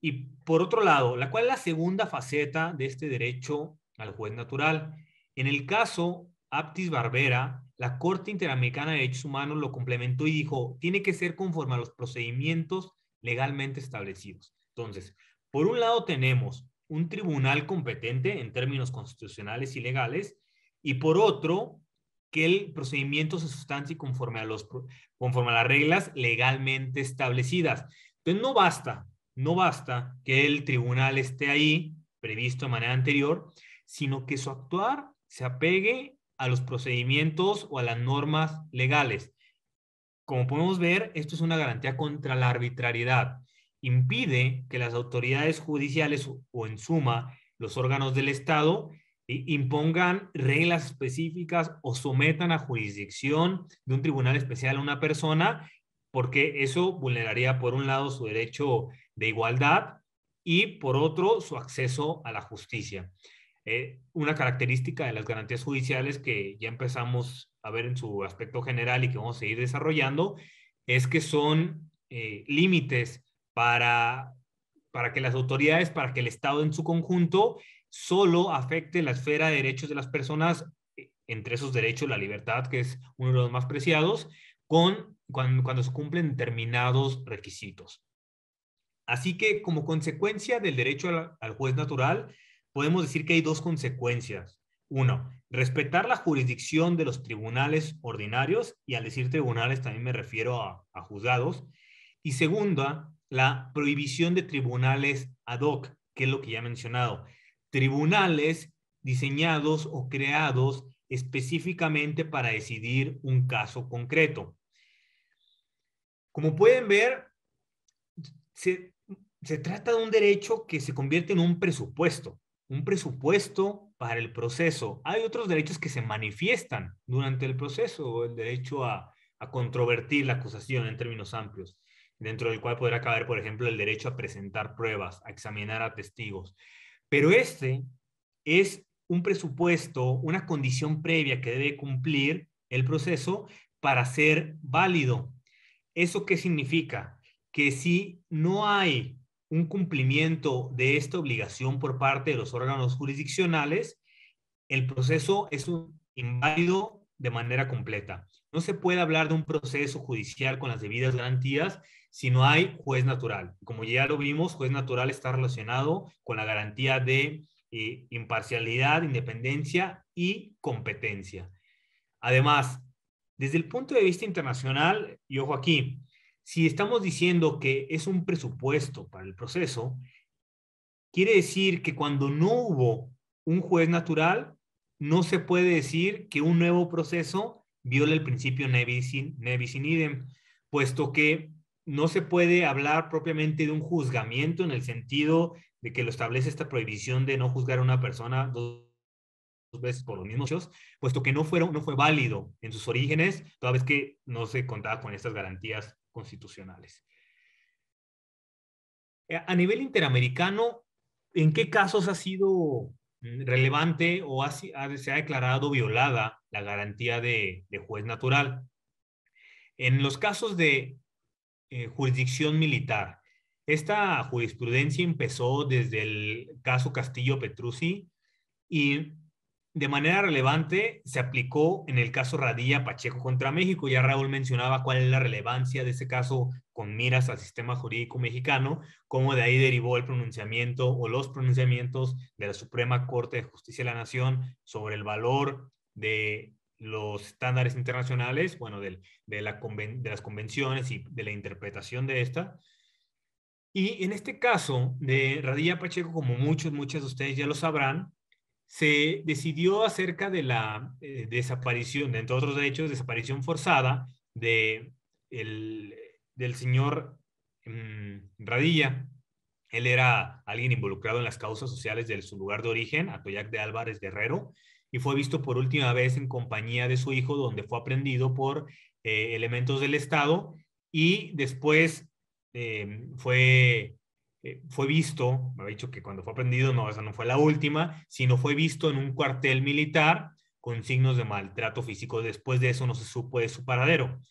S1: Y por otro lado, ¿cuál es la segunda faceta de este derecho al juez natural? En el caso Aptis Barbera, la Corte Interamericana de Derechos Humanos lo complementó y dijo, tiene que ser conforme a los procedimientos legalmente establecidos. Entonces, por un lado tenemos un tribunal competente en términos constitucionales y legales, y por otro, que el procedimiento se sustancie conforme a las reglas legalmente establecidas. Entonces, no basta que el tribunal esté ahí, previsto de manera anterior, sino que su actuar se apegue a los procedimientos o a las normas legales. Como podemos ver, esto es una garantía contra la arbitrariedad. Impide que las autoridades judiciales o en suma los órganos del Estado impongan reglas específicas o sometan a jurisdicción de un tribunal especial a una persona, porque eso vulneraría por un lado su derecho de igualdad y por otro su acceso a la justicia. Una característica de las garantías judiciales que ya empezamos a ver en su aspecto general y que vamos a seguir desarrollando es que son límites para que las autoridades, para que el Estado en su conjunto solo afecte la esfera de derechos de las personas, entre esos derechos la libertad, que es uno de los más preciados, cuando se cumplen determinados requisitos. Así que como consecuencia del derecho al juez natural, podemos decir que hay dos consecuencias. Uno, respetar la jurisdicción de los tribunales ordinarios, y al decir tribunales también me refiero a juzgados. Y segunda, la prohibición de tribunales ad hoc, que es lo que ya he mencionado. Tribunales diseñados o creados específicamente para decidir un caso concreto. Como pueden ver, se trata de un derecho que se convierte en un presupuesto para el proceso. Hay otros derechos que se manifiestan durante el proceso, el derecho a controvertir la acusación en términos amplios, dentro del cual podrá caber, por ejemplo, el derecho a presentar pruebas, a examinar a testigos. Pero este es un presupuesto, una condición previa que debe cumplir el proceso para ser válido. ¿Eso qué significa? Que si no hay un cumplimiento de esta obligación por parte de los órganos jurisdiccionales, el proceso es inválido de manera completa. No se puede hablar de un proceso judicial con las debidas garantías si no hay juez natural. Como ya lo vimos, juez natural está relacionado con la garantía de imparcialidad, independencia y competencia. Además, desde el punto de vista internacional, y ojo aquí, si estamos diciendo que es un presupuesto para el proceso, quiere decir que cuando no hubo un juez natural, no se puede decir que un nuevo proceso viola el principio nebis in idem, puesto que no se puede hablar propiamente de un juzgamiento en el sentido de que lo establece esta prohibición de no juzgar a una persona dos veces por los mismos hechos, puesto que no fue válido en sus orígenes, toda vez que no se contaba con estas garantías constitucionales. A nivel interamericano, ¿en qué casos ha sido relevante o se ha declarado violada la garantía de juez natural? En los casos de jurisdicción militar, esta jurisprudencia empezó desde el caso Castillo-Petruzzi y de manera relevante se aplicó en el caso Radilla Pacheco contra México. Ya Raúl mencionaba cuál es la relevancia de ese caso con miras al sistema jurídico mexicano, cómo de ahí derivó el pronunciamiento o los pronunciamientos de la Suprema Corte de Justicia de la Nación sobre el valor de los estándares internacionales, bueno, de las convenciones y de la interpretación de esta. Y en este caso de Radilla Pacheco, como muchos de ustedes ya lo sabrán, se decidió acerca de la desaparición, de, entre otros derechos, desaparición forzada del señor Radilla. Él era alguien involucrado en las causas sociales de su lugar de origen, Atoyac de Álvarez Guerrero, y fue visto por última vez en compañía de su hijo, donde fue aprendido por elementos del Estado y después fue visto, me ha dicho que cuando fue aprendido, no, esa no fue la última, sino fue visto en un cuartel militar con signos de maltrato físico. Después de eso no se supo de su paradero.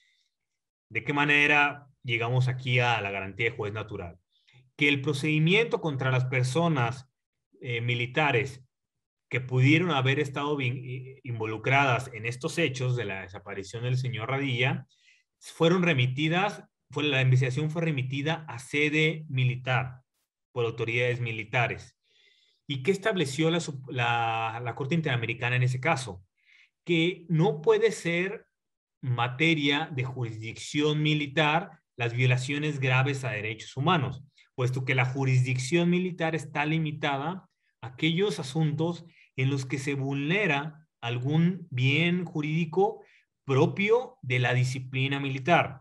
S1: ¿De qué manera llegamos aquí a la garantía de juez natural? Que el procedimiento contra las personas militares que pudieron haber estado involucradas en estos hechos de la desaparición del señor Radilla, fueron remitidas, la investigación fue remitida a sede militar por autoridades militares. ¿Y qué estableció la Corte Interamericana en ese caso? Que no puede ser materia de jurisdicción militar las violaciones graves a derechos humanos, puesto que la jurisdicción militar está limitada a aquellos asuntos en los que se vulnera algún bien jurídico propio de la disciplina militar.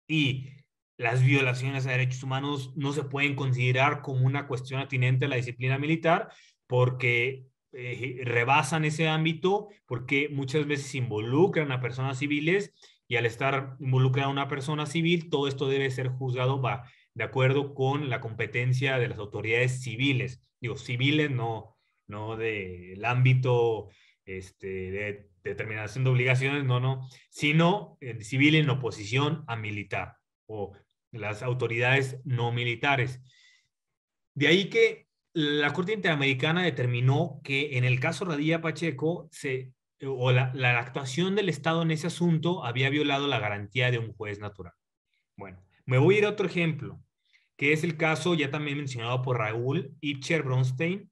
S1: Y las violaciones a derechos humanos no se pueden considerar como una cuestión atinente a la disciplina militar porque rebasan ese ámbito, porque muchas veces involucran a personas civiles y al estar involucrada una persona civil, todo esto debe ser juzgado de acuerdo con la competencia de las autoridades civiles. Digo, civiles, no del ámbito de determinación de obligaciones, no, sino civil en oposición a militar o las autoridades no militares. De ahí que la Corte Interamericana determinó que en el caso Radilla Pacheco la actuación del Estado en ese asunto había violado la garantía de un juez natural. Bueno, me voy a ir a otro ejemplo, que es el caso ya también mencionado por Raúl Ibcher-Bronstein.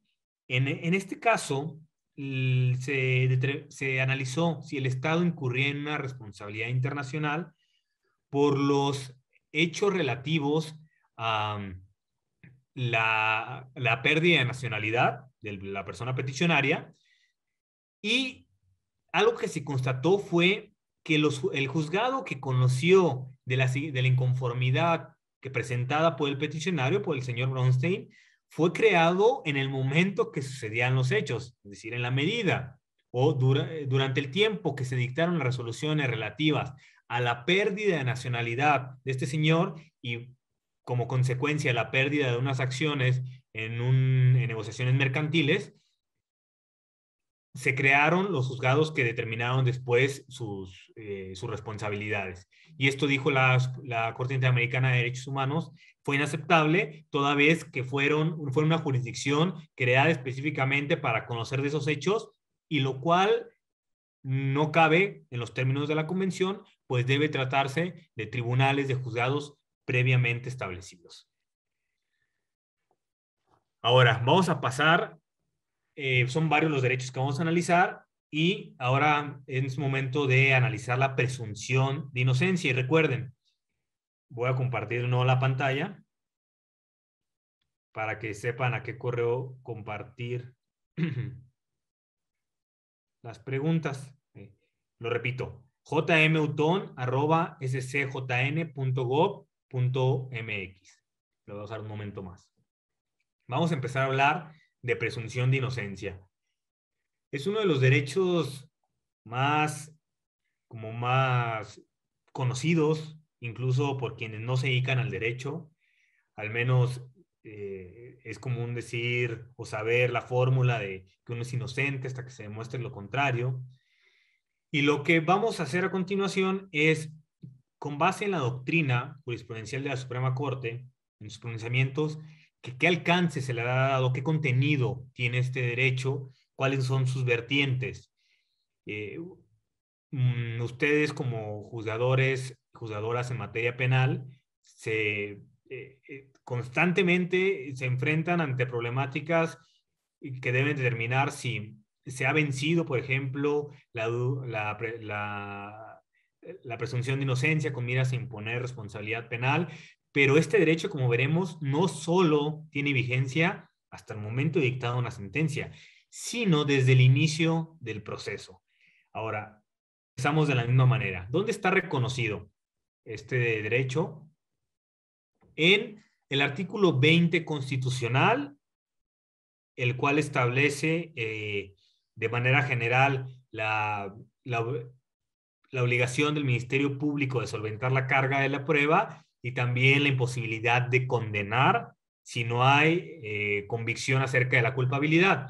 S1: En este caso, se analizó si el Estado incurría en una responsabilidad internacional por los hechos relativos a la pérdida de nacionalidad de la persona peticionaria, y algo que se constató fue que el juzgado que conoció de la inconformidad que presentada por el peticionario, por el señor Bronstein, fue creado en el momento que sucedían los hechos, es decir, en la medida o durante el tiempo que se dictaron las resoluciones relativas a la pérdida de nacionalidad de este señor y como consecuencia la pérdida de unas acciones en negociaciones mercantiles, se crearon los juzgados que determinaron después sus responsabilidades. Y esto dijo la Corte Interamericana de Derechos Humanos, fue inaceptable, toda vez que fue una jurisdicción creada específicamente para conocer de esos hechos, y lo cual no cabe en los términos de la Convención, pues debe tratarse de tribunales de juzgados previamente establecidos. Ahora, vamos a pasar, son varios los derechos que vamos a analizar, y ahora es momento de analizar la presunción de inocencia. Y recuerden, voy a compartir de nuevo la pantalla para que sepan a qué correo compartir las preguntas. Lo repito, jmeuton@scjn.gov.mx. Lo voy a usar un momento más. Vamos a empezar a hablar de presunción de inocencia. Es uno de los derechos más conocidos, incluso por quienes no se dedican al derecho. Al menos es común decir o saber la fórmula de que uno es inocente hasta que se demuestre lo contrario. Y lo que vamos a hacer a continuación es, con base en la doctrina jurisprudencial de la Suprema Corte, en sus pronunciamientos, qué alcance se le ha dado, qué contenido tiene este derecho, cuáles son sus vertientes. Ustedes como juzgadoras en materia penal, constantemente se enfrentan ante problemáticas que deben determinar si se ha vencido, por ejemplo, la presunción de inocencia con miras a imponer responsabilidad penal, pero este derecho, como veremos, no solo tiene vigencia hasta el momento de dictada una sentencia, sino desde el inicio del proceso. Ahora, empezamos de la misma manera. ¿Dónde está reconocido este derecho? En el artículo 20 constitucional, el cual establece de manera general la obligación del Ministerio Público de solventar la carga de la prueba y también la imposibilidad de condenar si no hay convicción acerca de la culpabilidad.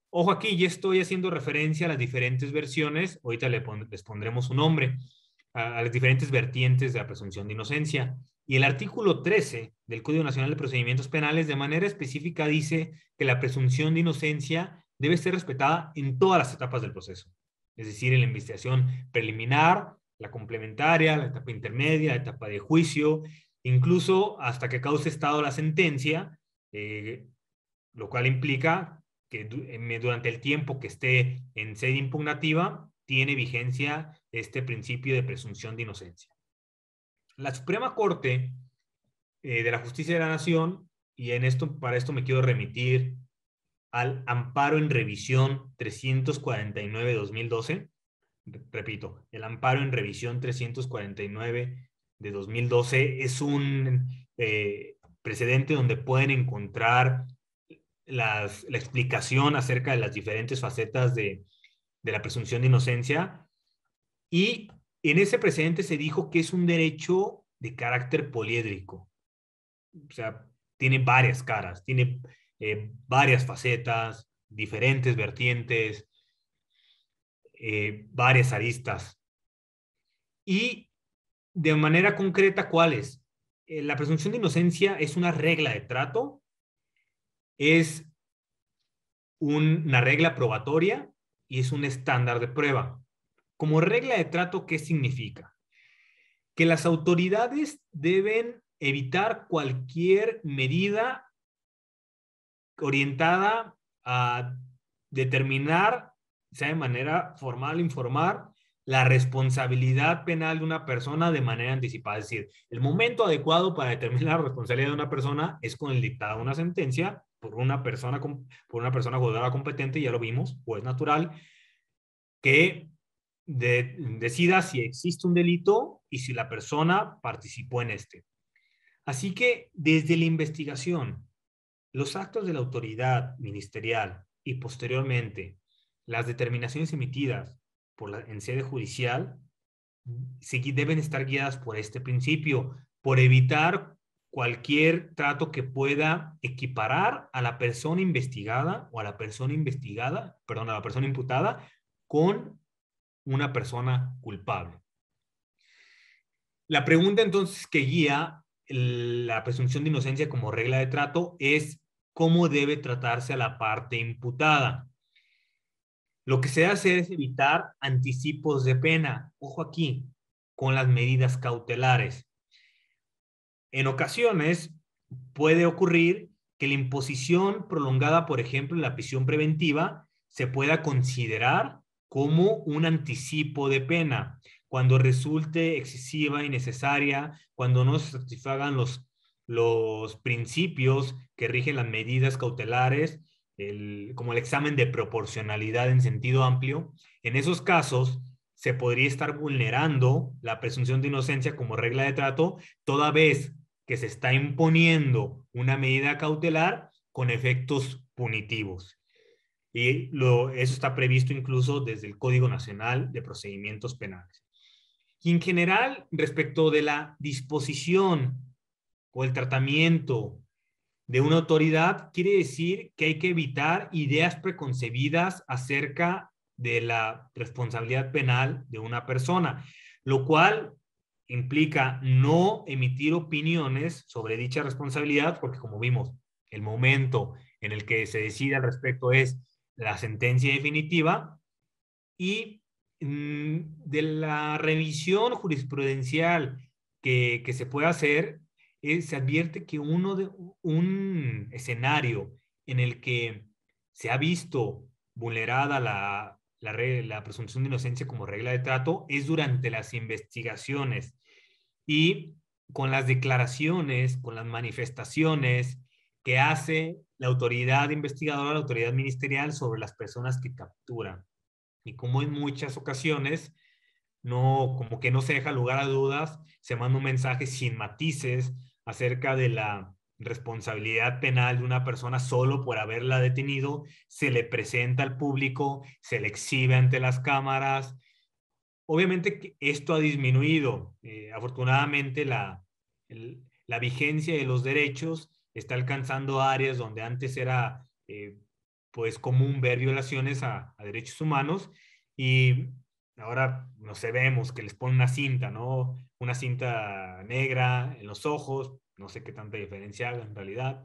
S1: Ojo aquí, ya estoy haciendo referencia a las diferentes versiones, ahorita les pondremos un nombre, a las diferentes vertientes de la presunción de inocencia. Y el artículo 13 del Código Nacional de Procedimientos Penales de manera específica dice que la presunción de inocencia debe ser respetada en todas las etapas del proceso. Es decir, en la investigación preliminar, la complementaria, la etapa intermedia, la etapa de juicio, incluso hasta que cause estado la sentencia, lo cual implica que durante el tiempo que esté en sede impugnativa, tiene vigencia este principio de presunción de inocencia. La Suprema Corte de la Justicia de la Nación, y para esto me quiero remitir al amparo en revisión 349 de 2012, repito, el amparo en revisión 349 de 2012 es un precedente donde pueden encontrar la explicación acerca de las diferentes facetas de la presunción de inocencia, y en ese precedente se dijo que es un derecho de carácter poliédrico, o sea, tiene varias caras, tiene varias facetas, diferentes vertientes, varias aristas. Y de manera concreta, ¿cuáles? La presunción de inocencia es una regla de trato, es una regla probatoria y es un estándar de prueba. Como regla de trato, ¿qué significa? Que las autoridades deben evitar cualquier medida orientada a determinar, sea de manera formal o informal, la responsabilidad penal de una persona de manera anticipada. Es decir, el momento adecuado para determinar la responsabilidad de una persona es con el dictado de una sentencia por una persona juzgadora competente, ya lo vimos, juez natural, que decida si existe un delito y si la persona participó en este. Así que desde la investigación, los actos de la autoridad ministerial y posteriormente las determinaciones emitidas en sede judicial deben estar guiadas por este principio, por evitar cualquier trato que pueda equiparar a la persona investigada o a la persona a la persona imputada con una persona culpable. La pregunta entonces que guía la presunción de inocencia como regla de trato es cómo debe tratarse a la parte imputada. Lo que se hace es evitar anticipos de pena. Ojo aquí, con las medidas cautelares. En ocasiones puede ocurrir que la imposición prolongada, por ejemplo, en la prisión preventiva, se pueda considerar como un anticipo de pena, cuando resulte excesiva y necesaria, cuando no se satisfagan los principios que rigen las medidas cautelares, como el examen de proporcionalidad en sentido amplio. En esos casos se podría estar vulnerando la presunción de inocencia como regla de trato, toda vez que se está imponiendo una medida cautelar con efectos punitivos. Y eso está previsto incluso desde el Código Nacional de Procedimientos Penales. Y en general, respecto de la disposición o el tratamiento de una autoridad, quiere decir que hay que evitar ideas preconcebidas acerca de la responsabilidad penal de una persona, lo cual implica no emitir opiniones sobre dicha responsabilidad, porque como vimos, el momento en el que se decide al respecto es la sentencia definitiva, y de la revisión jurisprudencial que se puede hacer, se advierte que un escenario en el que se ha visto vulnerada la presunción de inocencia como regla de trato es durante las investigaciones y con las declaraciones, con las manifestaciones que hace la autoridad investigadora, la autoridad ministerial sobre las personas que capturan. Y como en muchas ocasiones, como que no se deja lugar a dudas, se manda un mensaje sin matices acerca de la responsabilidad penal de una persona solo por haberla detenido, se le presenta al público, se le exhibe ante las cámaras, obviamente que esto ha disminuido. Afortunadamente la vigencia de los derechos está alcanzando áreas donde antes era pues común ver violaciones a derechos humanos, y ahora no sé, vemos que les ponen una cinta, ¿no? Una cinta negra en los ojos, no sé qué tanta diferencia haga en realidad,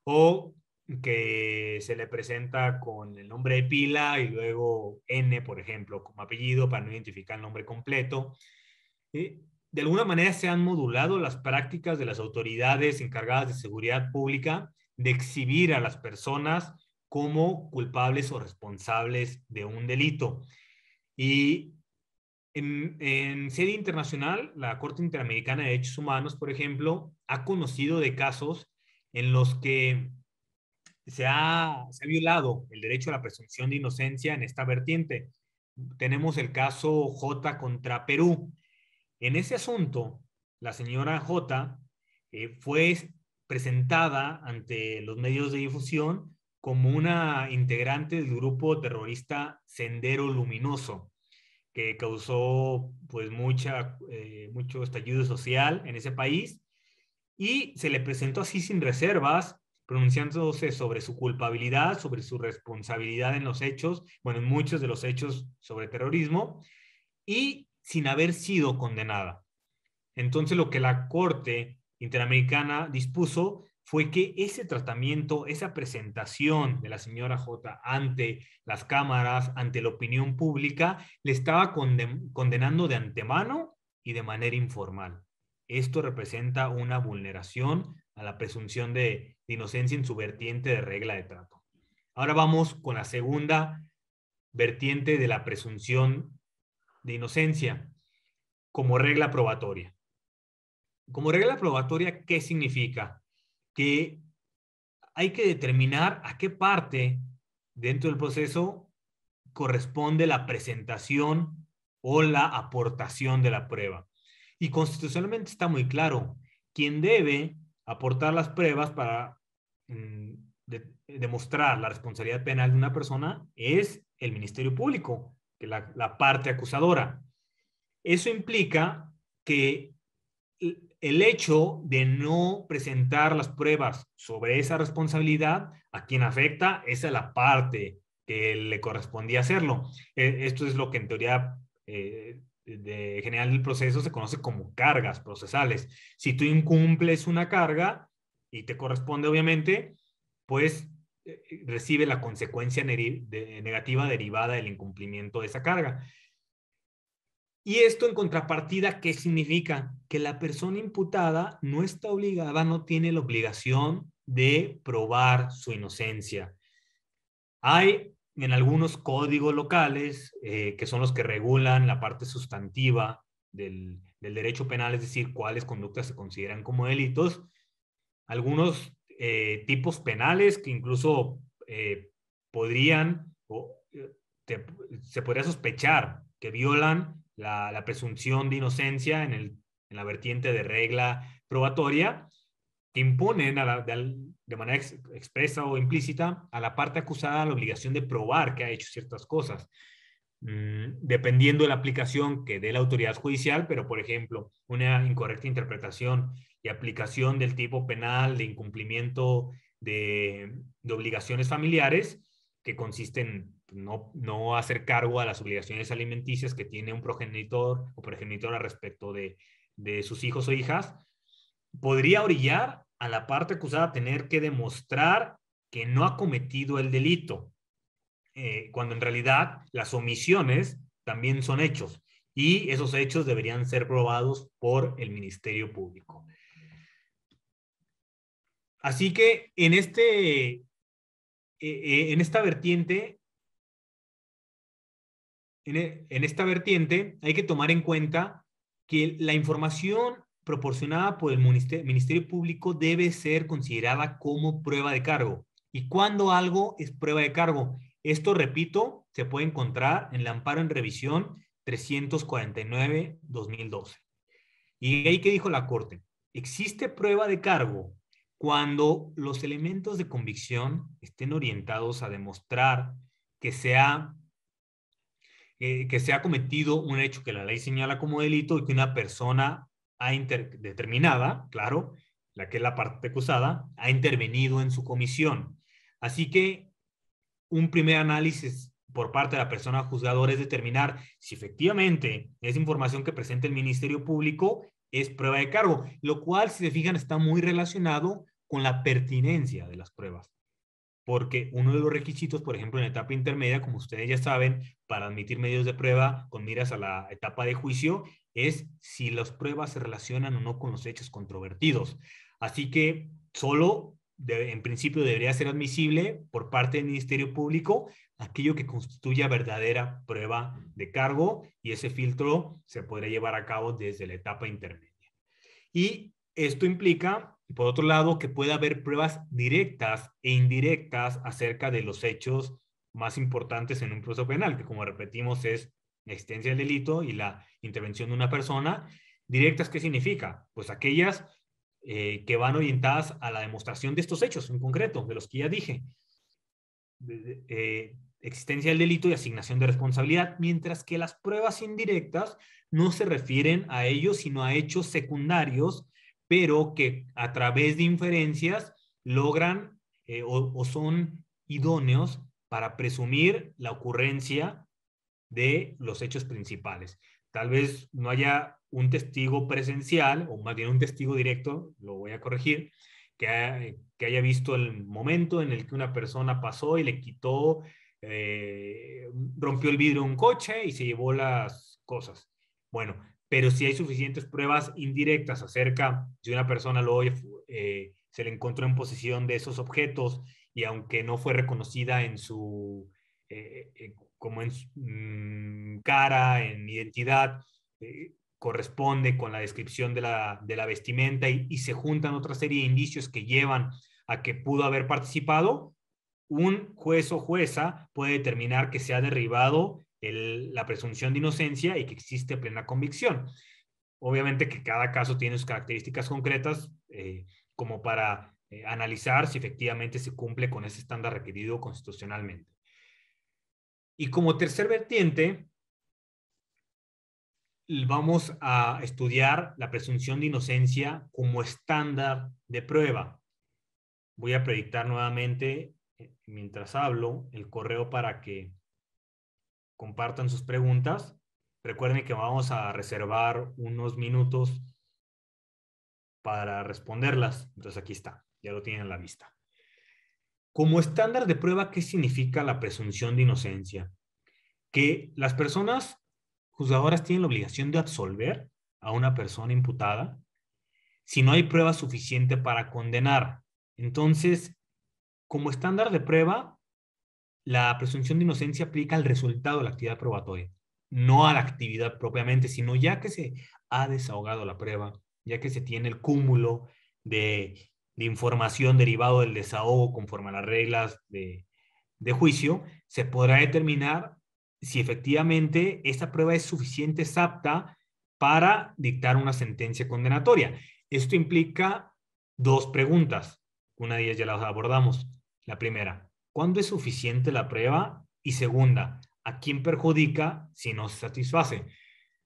S1: o que se le presenta con el nombre de pila y luego N, por ejemplo, como apellido para no identificar el nombre completo. De alguna manera se han modulado las prácticas de las autoridades encargadas de seguridad pública de exhibir a las personas como culpables o responsables de un delito. Y en sede internacional, la Corte Interamericana de Derechos Humanos, por ejemplo, ha conocido de casos en los que se ha violado el derecho a la presunción de inocencia en esta vertiente. Tenemos el caso J contra Perú. En ese asunto, la señora J fue presentada ante los medios de difusión como una integrante del grupo terrorista Sendero Luminoso, que causó pues mucho estallido social en ese país, y se le presentó así sin reservas, pronunciándose sobre su culpabilidad, sobre su responsabilidad en los hechos, bueno, en muchos de los hechos sobre terrorismo, y sin haber sido condenada. Entonces, lo que la Corte Interamericana dispuso fue que ese tratamiento, esa presentación de la señora J ante las cámaras, ante la opinión pública, le estaba condenando de antemano y de manera informal. Esto representa una vulneración a la presunción de inocencia en su vertiente de regla de trato. Ahora vamos con la segunda vertiente de la presunción de inocencia como regla probatoria. Como regla probatoria, ¿qué significa? Que hay que determinar a qué parte dentro del proceso corresponde la presentación o la aportación de la prueba. Y constitucionalmente está muy claro, quien debe aportar las pruebas para demostrar la responsabilidad penal de una persona es el Ministerio Público, que es la parte acusadora. Eso implica que el hecho de no presentar las pruebas sobre esa responsabilidad, a quien afecta es a la parte que le correspondía hacerlo. Esto es lo que en teoría general del proceso se conoce como cargas procesales. Si tú incumples una carga y te corresponde, obviamente, pues recibe la consecuencia negativa derivada del incumplimiento de esa carga. Y esto en contrapartida, ¿qué significa? Que la persona imputada no está obligada, no tiene la obligación de probar su inocencia. Hay en algunos códigos locales, que son los que regulan la parte sustantiva del derecho penal, es decir, cuáles conductas se consideran como delitos, algunos tipos penales que incluso podrían, se podría sospechar que violan la presunción de inocencia en la vertiente de regla probatoria, que imponen de manera expresa o implícita a la parte acusada la obligación de probar que ha hecho ciertas cosas, dependiendo de la aplicación que dé la autoridad judicial, pero por ejemplo, una incorrecta interpretación y aplicación del tipo penal de incumplimiento de obligaciones familiares, que consiste en no hacer cargo a las obligaciones alimenticias que tiene un progenitor o progenitora respecto de sus hijos o hijas, podría orillar a la parte acusada a tener que demostrar que no ha cometido el delito, cuando en realidad las omisiones también son hechos, y esos hechos deberían ser probados por el Ministerio Público. Así que en esta vertiente, en esta vertiente hay que tomar en cuenta que la información proporcionada por el Ministerio Público debe ser considerada como prueba de cargo. ¿Y cuándo algo es prueba de cargo? Esto, repito, se puede encontrar en el amparo en revisión 349-2012. ¿Y ahí qué dijo la Corte? Existe prueba de cargo cuando los elementos de convicción estén orientados a demostrar que se ha que se ha cometido un hecho que la ley señala como delito y que una persona determinada, claro, la que es la parte acusada, ha intervenido en su comisión. Así que un primer análisis por parte de la persona juzgadora es determinar si efectivamente esa información que presenta el Ministerio Público es prueba de cargo, lo cual, si se fijan, está muy relacionado con la pertinencia de las pruebas. Porque uno de los requisitos, por ejemplo, en la etapa intermedia, como ustedes ya saben, para admitir medios de prueba con miras a la etapa de juicio, es si las pruebas se relacionan o no con los hechos controvertidos. Así que solo, en principio, debería ser admisible por parte del Ministerio Público aquello que constituya verdadera prueba de cargo, y ese filtro se podría llevar a cabo desde la etapa intermedia. Y esto implica, por otro lado, que puede haber pruebas directas e indirectas acerca de los hechos más importantes en un proceso penal, que, como repetimos, es la existencia del delito y la intervención de una persona. Directas, ¿qué significa? Pues aquellas que van orientadas a la demostración de estos hechos en concreto, de los que ya dije. Existencia del delito y asignación de responsabilidad, mientras que las pruebas indirectas no se refieren a ellos, sino a hechos secundarios, pero que a través de inferencias logran o son idóneos para presumir la ocurrencia de los hechos principales. Tal vez no haya un testigo presencial, o más bien un testigo directo, lo voy a corregir, que haya visto el momento en el que una persona pasó y le quitó, rompió el vidrio de un coche y se llevó las cosas. Bueno, pero si hay suficientes pruebas indirectas acerca de una persona, luego se le encontró en posesión de esos objetos, y aunque no fue reconocida en su, como en su cara, en identidad, corresponde con la descripción de la vestimenta, y se juntan otra serie de indicios que llevan a que pudo haber participado, un juez o jueza puede determinar que se ha derribado la presunción de inocencia y que existe plena convicción. Obviamente que cada caso tiene sus características concretas, como para analizar si efectivamente se cumple con ese estándar requerido constitucionalmente. Y como tercer vertiente, vamos a estudiar la presunción de inocencia como estándar de prueba. Voy a proyectar nuevamente, mientras hablo, el correo para que compartan sus preguntas. Recuerden que vamos a reservar unos minutos para responderlas. Entonces aquí está, ya lo tienen a la vista. Como estándar de prueba, ¿qué significa la presunción de inocencia? Que las personas juzgadoras tienen la obligación de absolver a una persona imputada si no hay prueba suficiente para condenar. Entonces, como estándar de prueba, la presunción de inocencia aplica al resultado de la actividad probatoria, no a la actividad propiamente, sino ya que se ha desahogado la prueba, ya que se tiene el cúmulo de información derivado del desahogo conforme a las reglas de juicio, se podrá determinar si efectivamente esa prueba es suficiente, es apta para dictar una sentencia condenatoria. Esto implica dos preguntas. Una de ellas ya la abordamos. La primera, ¿cuándo es suficiente la prueba? Y segunda, ¿a quién perjudica si no se satisface?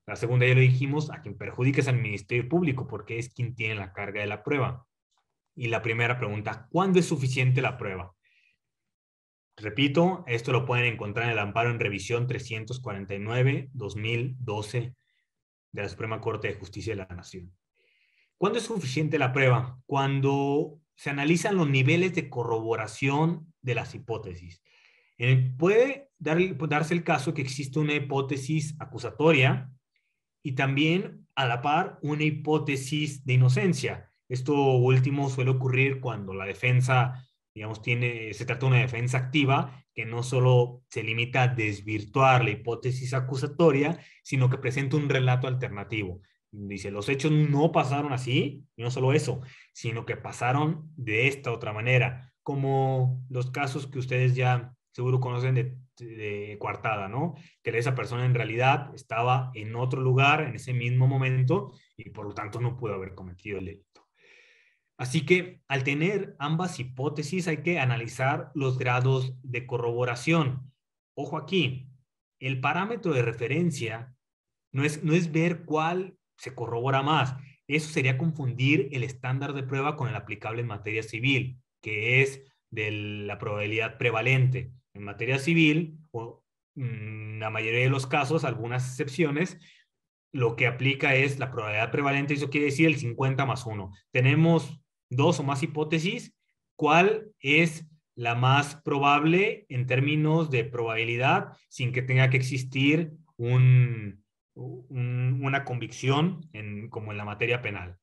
S1: La segunda ya lo dijimos, a quien perjudica es al Ministerio Público, porque es quien tiene la carga de la prueba. Y la primera pregunta, ¿cuándo es suficiente la prueba? Repito, esto lo pueden encontrar en el amparo en revisión 349-2012 de la Suprema Corte de Justicia de la Nación. ¿Cuándo es suficiente la prueba? Cuando se analizan los niveles de corroboración de las hipótesis. Puede darse el caso que existe una hipótesis acusatoria y también, a la par, una hipótesis de inocencia. Esto último suele ocurrir cuando la defensa, digamos, se trata de una defensa activa que no solo se limita a desvirtuar la hipótesis acusatoria, sino que presenta un relato alternativo. Dice, los hechos no pasaron así, y no solo eso, sino que pasaron de esta otra manera, como los casos que ustedes ya seguro conocen de coartada, ¿no? Que esa persona en realidad estaba en otro lugar en ese mismo momento y por lo tanto no pudo haber cometido el delito. Así que al tener ambas hipótesis hay que analizar los grados de corroboración. Ojo aquí, el parámetro de referencia no es ver cuál se corrobora más. Eso sería confundir el estándar de prueba con el aplicable en materia civil, que es de la probabilidad prevalente. En materia civil, o la mayoría de los casos, algunas excepciones, lo que aplica es la probabilidad prevalente, eso quiere decir el 50 más 1. Tenemos dos o más hipótesis, ¿cuál es la más probable en términos de probabilidad sin que tenga que existir una convicción como en la materia penal?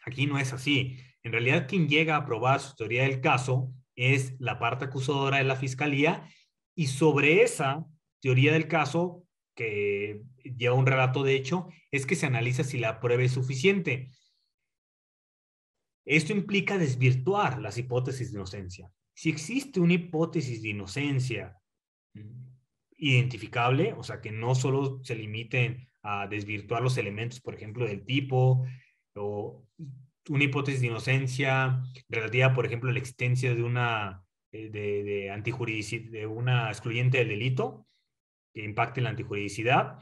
S1: Aquí no es así. En realidad, quien llega a probar su teoría del caso es la parte acusadora de la fiscalía, y sobre esa teoría del caso, que lleva un relato de hecho, es que se analiza si la prueba es suficiente. Esto implica desvirtuar las hipótesis de inocencia. Si existe una hipótesis de inocencia identificable, o sea, que no solo se limiten a desvirtuar los elementos, por ejemplo, del tipo, o una hipótesis de inocencia relativa, por ejemplo, a la existencia de una de una excluyente del delito que impacte en la antijuridicidad,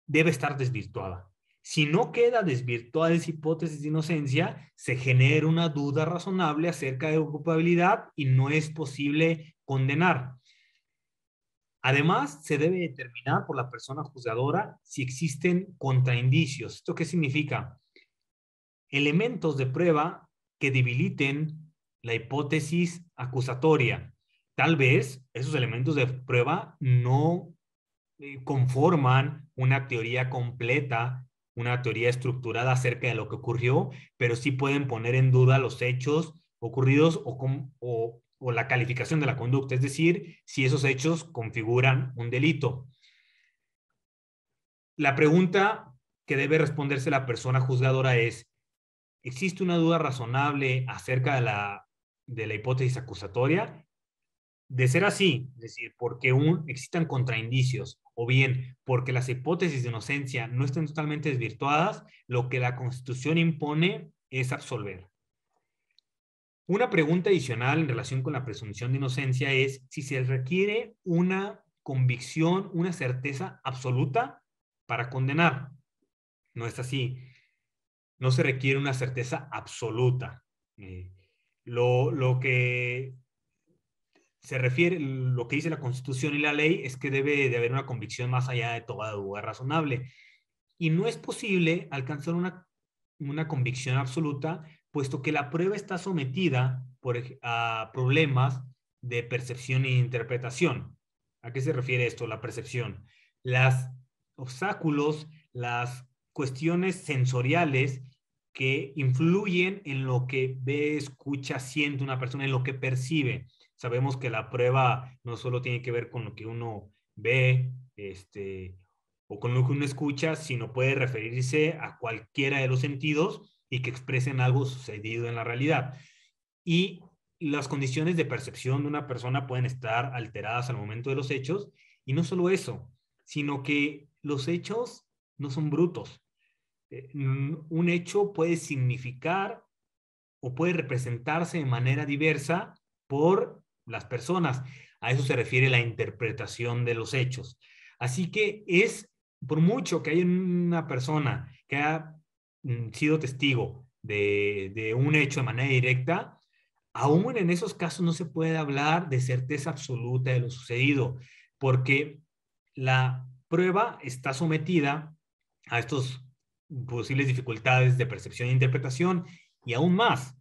S1: debe estar desvirtuada. Si no queda desvirtuada esa hipótesis de inocencia, se genera una duda razonable acerca de culpabilidad y no es posible condenar. Además, se debe determinar por la persona juzgadora si existen contraindicios. ¿Esto qué significa? Elementos de prueba que debiliten la hipótesis acusatoria. Tal vez esos elementos de prueba no conforman una teoría completa, una teoría estructurada acerca de lo que ocurrió, pero sí pueden poner en duda los hechos ocurridos o la calificación de la conducta, es decir, si esos hechos configuran un delito. La pregunta que debe responderse la persona juzgadora es: ¿existe una duda razonable acerca de la hipótesis acusatoria? De ser así, es decir, porque existan contraindicios o bien porque las hipótesis de inocencia no estén totalmente desvirtuadas, lo que la Constitución impone es absolver. Una pregunta adicional en relación con la presunción de inocencia es si se requiere una convicción, una certeza absoluta para condenar. No es así. No se requiere una certeza absoluta. Lo que se refiere, lo que dice la Constitución y la ley es que debe de haber una convicción más allá de toda duda razonable. Y no es posible alcanzar una convicción absoluta, puesto que la prueba está sometida a problemas de percepción e interpretación. ¿A qué se refiere esto, la percepción? Los obstáculos, las cuestiones sensoriales que influyen en lo que ve, escucha, siente una persona, en lo que percibe. Sabemos que la prueba no solo tiene que ver con lo que uno ve, o con lo que uno escucha, sino puede referirse a cualquiera de los sentidos y que expresen algo sucedido en la realidad. Y las condiciones de percepción de una persona pueden estar alteradas al momento de los hechos, y no solo eso, sino que los hechos no son brutos. Un hecho puede significar o puede representarse de manera diversa por las personas. A eso se refiere la interpretación de los hechos. Así que por mucho que haya una persona que ha sido testigo de un hecho de manera directa, aún en esos casos no se puede hablar de certeza absoluta de lo sucedido, porque la prueba está sometida a estos posibles dificultades de percepción e interpretación, y aún más,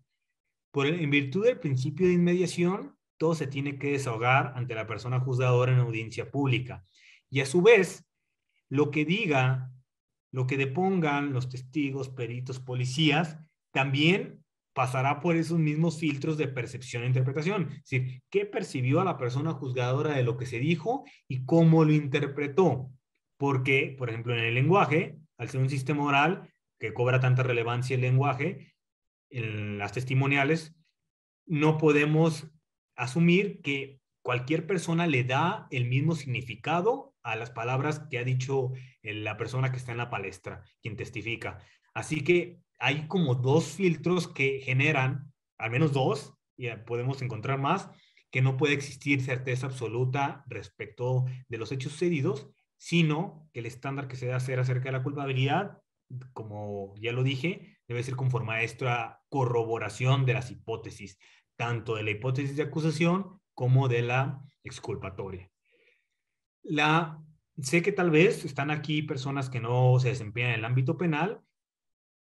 S1: en virtud del principio de inmediación, todo se tiene que desahogar ante la persona juzgadora en audiencia pública. Y a su vez, lo que diga, lo que depongan los testigos, peritos, policías, también pasará por esos mismos filtros de percepción e interpretación. Es decir, ¿qué percibió a la persona juzgadora de lo que se dijo y cómo lo interpretó? Porque, por ejemplo, en el lenguaje, al ser un sistema oral que cobra tanta relevancia el lenguaje, en las testimoniales, no podemos asumir que cualquier persona le da el mismo significado a las palabras que ha dicho la persona que está en la palestra, quien testifica. Así que hay como dos filtros que generan, al menos dos, y podemos encontrar más, que no puede existir certeza absoluta respecto de los hechos sucedidos, sino que el estándar que se debe hacer acerca de la culpabilidad, como ya lo dije, debe ser conforme a esta corroboración de las hipótesis, tanto de la hipótesis de acusación como de la exculpatoria. Sé que tal vez están aquí personas que no se desempeñan en el ámbito penal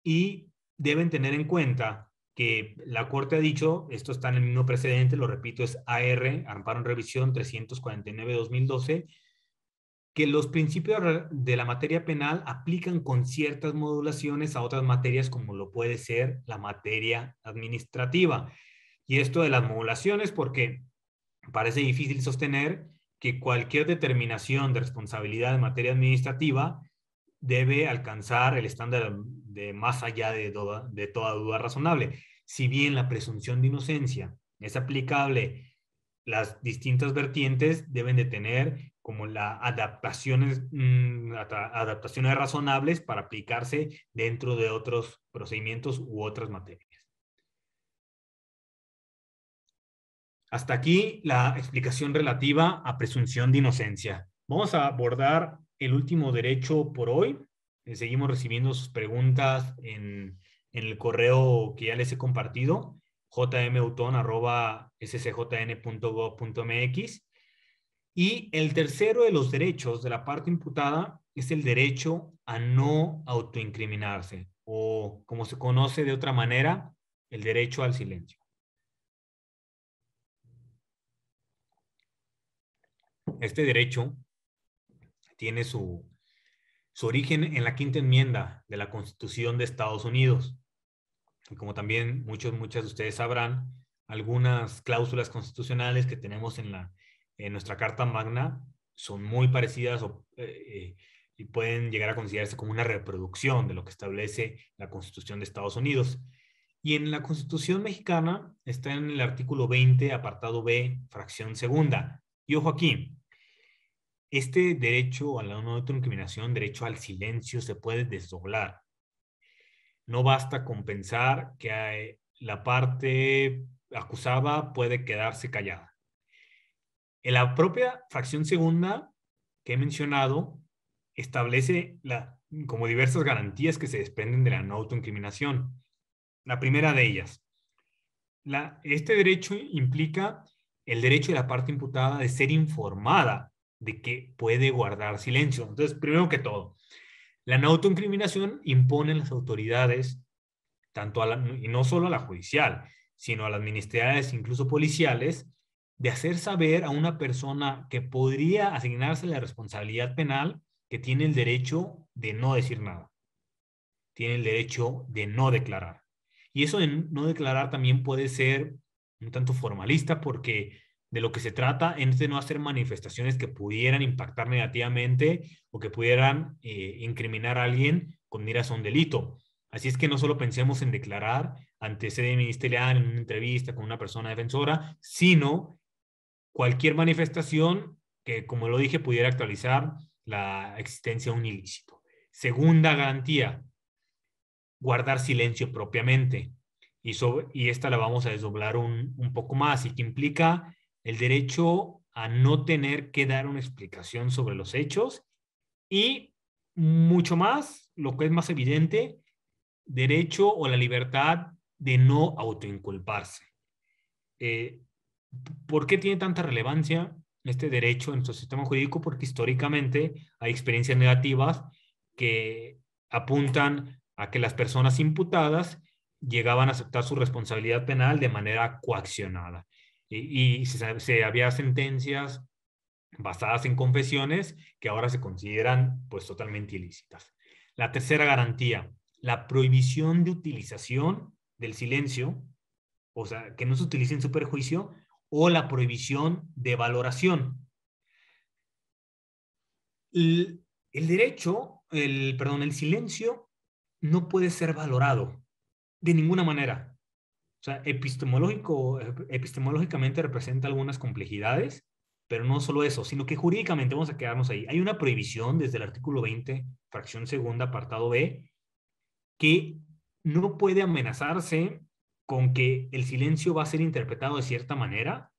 S1: y deben tener en cuenta que la Corte ha dicho, esto está en el mismo precedente, lo repito, es AR, Amparo en Revisión 349-2012, que los principios de la materia penal aplican con ciertas modulaciones a otras materias como lo puede ser la materia administrativa. Y esto de las modulaciones porque parece difícil sostener que cualquier determinación de responsabilidad en materia administrativa debe alcanzar el estándar de más allá de toda duda razonable. Si bien la presunción de inocencia es aplicable, las distintas vertientes deben de tener como las adaptaciones razonables para aplicarse dentro de otros procedimientos u otras materias. Hasta aquí la explicación relativa a presunción de inocencia. Vamos a abordar el último derecho por hoy. Seguimos recibiendo sus preguntas en el correo que ya les he compartido, jmauton@scjn.gov.mx. Y el tercero de los derechos de la parte imputada es el derecho a no autoincriminarse, o como se conoce de otra manera, el derecho al silencio. Este derecho tiene su origen en la Quinta Enmienda de la Constitución de Estados Unidos. Y como también muchas de ustedes sabrán, algunas cláusulas constitucionales que tenemos en nuestra Carta Magna son muy parecidas y pueden llegar a considerarse como una reproducción de lo que establece la Constitución de Estados Unidos. Y en la Constitución mexicana está en el artículo 20, apartado B, fracción segunda. Y ojo aquí, este derecho a la no autoincriminación, derecho al silencio, se puede desdoblar. No basta con pensar que la parte acusada puede quedarse callada. En la propia fracción segunda que he mencionado, establece como diversas garantías que se desprenden de la no autoincriminación. La primera de ellas, este derecho implica el derecho de la parte imputada de ser informada de que puede guardar silencio. Entonces, primero que todo, la no autoincriminación impone a las autoridades, y no solo a la judicial, sino a las ministeriales, incluso policiales, de hacer saber a una persona que podría asignarse la responsabilidad penal que tiene el derecho de no decir nada. Tiene el derecho de no declarar. Y eso de no declarar también puede ser un tanto formalista porque de lo que se trata es de no hacer manifestaciones que pudieran impactar negativamente o que pudieran incriminar a alguien con miras a un delito. Así es que no solo pensemos en declarar ante sede ministerial, en una entrevista con una persona defensora, sino cualquier manifestación que, como lo dije, pudiera actualizar la existencia de un ilícito. Segunda garantía, guardar silencio propiamente. Y esta la vamos a desdoblar un poco más y que implica el derecho a no tener que dar una explicación sobre los hechos y mucho más, lo que es más evidente, derecho o la libertad de no autoinculparse. ¿Por qué tiene tanta relevancia este derecho en nuestro sistema jurídico? Porque históricamente hay experiencias negativas que apuntan a que las personas imputadas llegaban a aceptar su responsabilidad penal de manera coaccionada. Y se había sentencias basadas en confesiones que ahora se consideran pues totalmente ilícitas. La tercera garantía, la prohibición de utilización del silencio, o sea, que no se utilice en su perjuicio, o la prohibición de valoración. El derecho, el silencio no puede ser valorado de ninguna manera. O sea, epistemológicamente representa algunas complejidades, pero no solo eso, sino que jurídicamente vamos a quedarnos ahí. Hay una prohibición desde el artículo 20, fracción segunda, apartado B, que no puede amenazarse con que el silencio va a ser interpretado de cierta manera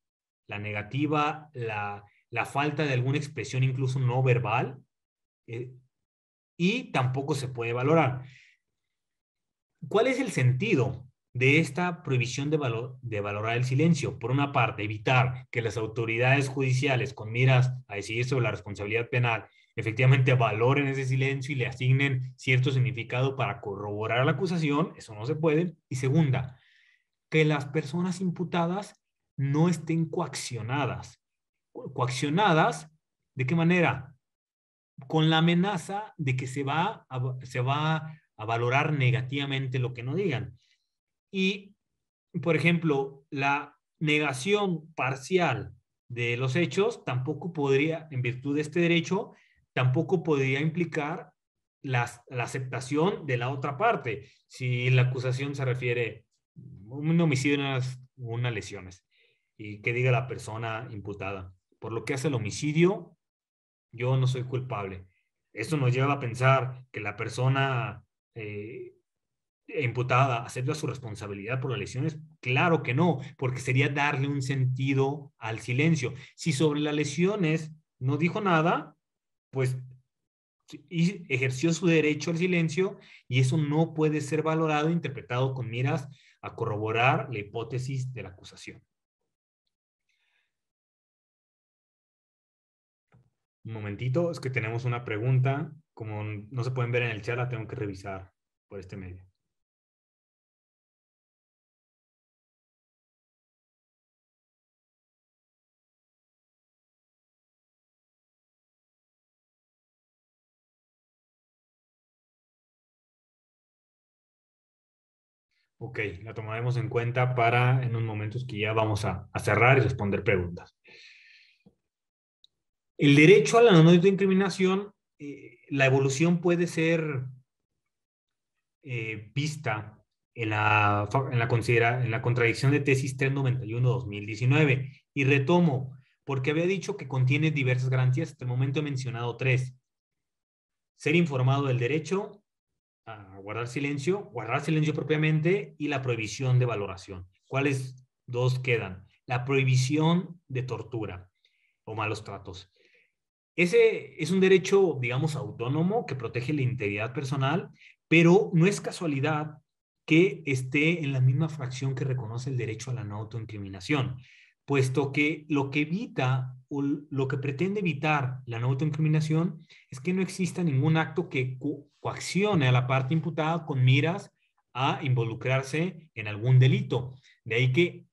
S1: la negativa, la falta de alguna expresión incluso no verbal, y tampoco se puede valorar. ¿Cuál es el sentido de esta prohibición de valorar el silencio? Por una parte, evitar que las autoridades judiciales, con miras a decidir sobre la responsabilidad penal, efectivamente valoren ese silencio y le asignen cierto significado para corroborar la acusación. Eso no se puede. Y segunda, que las personas imputadas no estén coaccionadas. ¿Coaccionadas de qué manera? Con la amenaza de que se va a valorar negativamente lo que no digan. Y, por ejemplo, la negación parcial de los hechos tampoco podría, en virtud de este derecho, tampoco podría implicar la aceptación de la otra parte, si la acusación se refiere a un homicidio y unas lesiones, y que diga la persona imputada. Por lo que hace el homicidio, yo no soy culpable. Esto nos lleva a pensar que la persona imputada acepta su responsabilidad por las lesiones. Claro que no, porque sería darle un sentido al silencio. Si sobre las lesiones no dijo nada, pues ejerció su derecho al silencio, y eso no puede ser valorado e interpretado con miras a corroborar la hipótesis de la acusación. Un momentito, es que tenemos una pregunta. Como no se pueden ver en el chat, la tengo que revisar por este medio. Ok, la tomaremos en cuenta para en unos momentos que ya vamos a cerrar y responder preguntas. El derecho a la no autoincriminación, la evolución puede ser vista en la contradicción de tesis 391-2019. Y retomo, porque había dicho que contiene diversas garantías. Hasta el momento he mencionado 3. Ser informado del derecho a guardar silencio propiamente, y la prohibición de valoración. ¿Cuáles 2 quedan? La prohibición de tortura o malos tratos. Ese es un derecho, digamos, autónomo que protege la integridad personal, pero no es casualidad que esté en la misma fracción que reconoce el derecho a la no autoincriminación, puesto que lo que evita o lo que pretende evitar la no autoincriminación es que no exista ningún acto que coaccione a la parte imputada con miras a involucrarse en algún delito. De ahí que,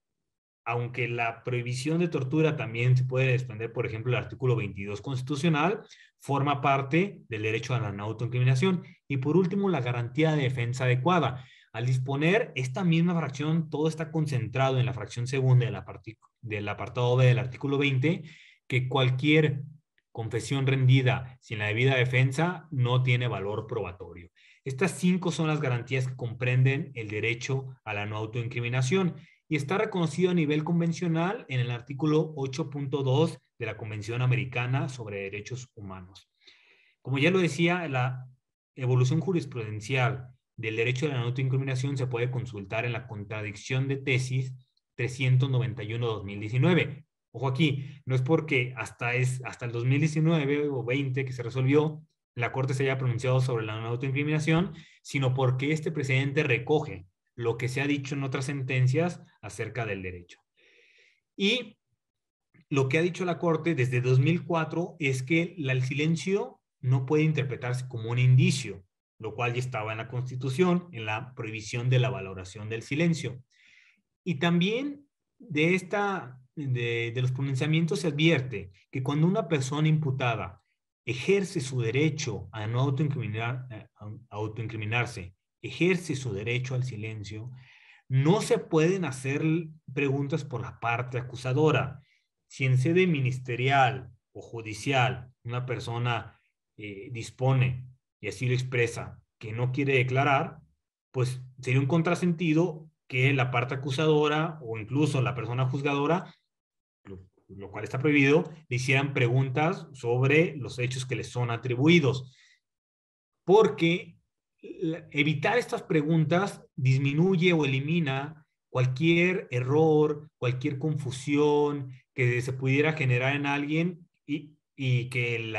S1: aunque la prohibición de tortura también se puede desprender, por ejemplo, el artículo 22 constitucional, forma parte del derecho a la no autoincriminación. Y por último, la garantía de defensa adecuada. Al disponer esta misma fracción, todo está concentrado en la fracción segunda del apartado B del artículo 20, que cualquier confesión rendida sin la debida defensa no tiene valor probatorio. Estas 5 son las garantías que comprenden el derecho a la no autoincriminación, y está reconocido a nivel convencional en el artículo 8.2 de la Convención Americana sobre Derechos Humanos. Como ya lo decía, la evolución jurisprudencial del derecho a la no autoincriminación se puede consultar en la contradicción de tesis 391-2019. Ojo aquí, no es porque hasta el 2019 o 20 que se resolvió, la Corte se haya pronunciado sobre la no autoincriminación, sino porque este precedente recoge lo que se ha dicho en otras sentencias acerca del derecho. Y lo que ha dicho la Corte desde 2004 es que el silencio no puede interpretarse como un indicio, lo cual ya estaba en la Constitución, en la prohibición de la valoración del silencio. Y también de los pronunciamientos se advierte que cuando una persona imputada ejerce su derecho a no autoincriminarse, ejerce su derecho al silencio, no se pueden hacer preguntas por la parte acusadora. Si en sede ministerial o judicial una persona dispone, y así lo expresa, que no quiere declarar, pues sería un contrasentido que la parte acusadora o incluso la persona juzgadora, lo cual está prohibido, le hicieran preguntas sobre los hechos que les son atribuidos. Porque evitar estas preguntas disminuye o elimina cualquier error, cualquier confusión, que se pudiera generar en alguien y que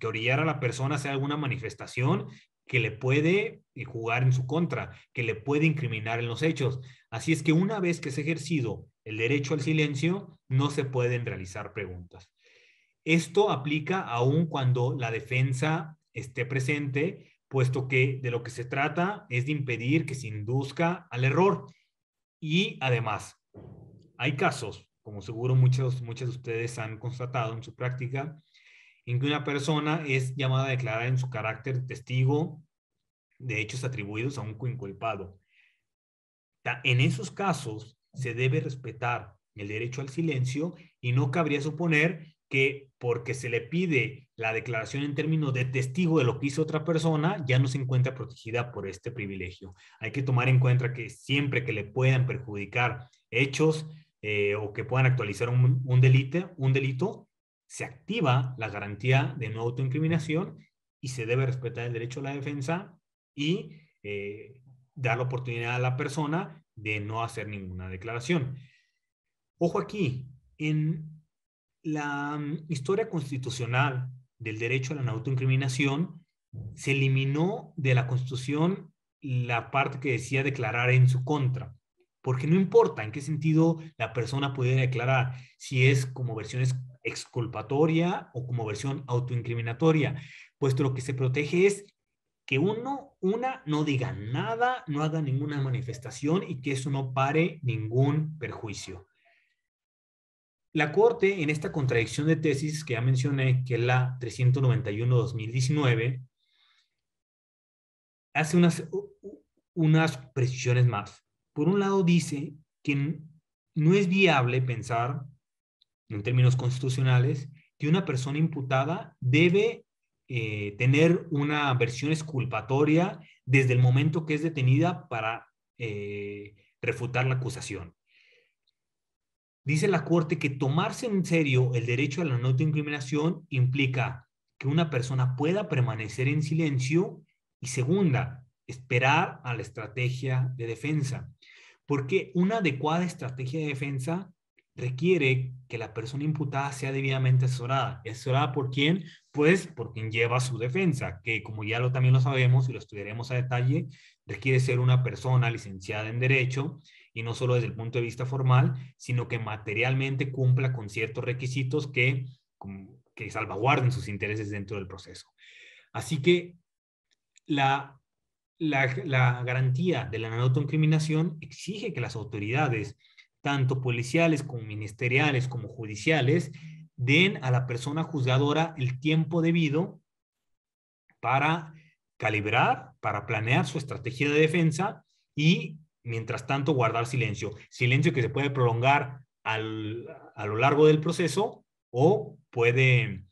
S1: orillara a la persona a hacer alguna manifestación que le puede jugar en su contra, que le puede incriminar en los hechos. Así es que una vez que se ha ejercido el derecho al silencio, no se pueden realizar preguntas. Esto aplica aún cuando la defensa esté presente, puesto que de lo que se trata es de impedir que se induzca al error. Y además, hay casos, como seguro muchos de ustedes han constatado en su práctica, en que una persona es llamada a declarar en su carácter testigo de hechos atribuidos a un coinculpado. En esos casos se debe respetar el derecho al silencio y no cabría suponer que porque se le pide la declaración en términos de testigo de lo que hizo otra persona, ya no se encuentra protegida por este privilegio. Hay que tomar en cuenta que siempre que le puedan perjudicar hechos o que puedan actualizar un delito, se activa la garantía de no autoincriminación y se debe respetar el derecho a la defensa y dar la oportunidad a la persona de no hacer ninguna declaración. Ojo aquí, en la historia constitucional del derecho a la no autoincriminación, se eliminó de la Constitución la parte que decía declarar en su contra, porque no importa en qué sentido la persona pudiera declarar, si es como versión exculpatoria o como versión autoincriminatoria, puesto lo que se protege es que una no diga nada, no haga ninguna manifestación y que eso no pare ningún perjuicio. La Corte, en esta contradicción de tesis que ya mencioné, que es la 391-2019, hace unas precisiones más. Por un lado dice que no es viable pensar, en términos constitucionales, que una persona imputada debe tener una versión exculpatoria desde el momento que es detenida para refutar la acusación. Dice la Corte que tomarse en serio el derecho a la no autoincriminación implica que una persona pueda permanecer en silencio y segunda, esperar a la estrategia de defensa. Porque una adecuada estrategia de defensa requiere que la persona imputada sea debidamente asesorada. ¿Y asesorada por quién? Pues por quien lleva su defensa, que como ya también lo sabemos y lo estudiaremos a detalle, requiere ser una persona licenciada en Derecho y no solo desde el punto de vista formal, sino que materialmente cumpla con ciertos requisitos que salvaguarden sus intereses dentro del proceso. Así que la garantía de la no autoincriminación exige que las autoridades, tanto policiales como ministeriales como judiciales, den a la persona juzgadora el tiempo debido para calibrar, para planear su estrategia de defensa y, mientras tanto, guardar silencio. Silencio que se puede prolongar a lo largo del proceso o puede,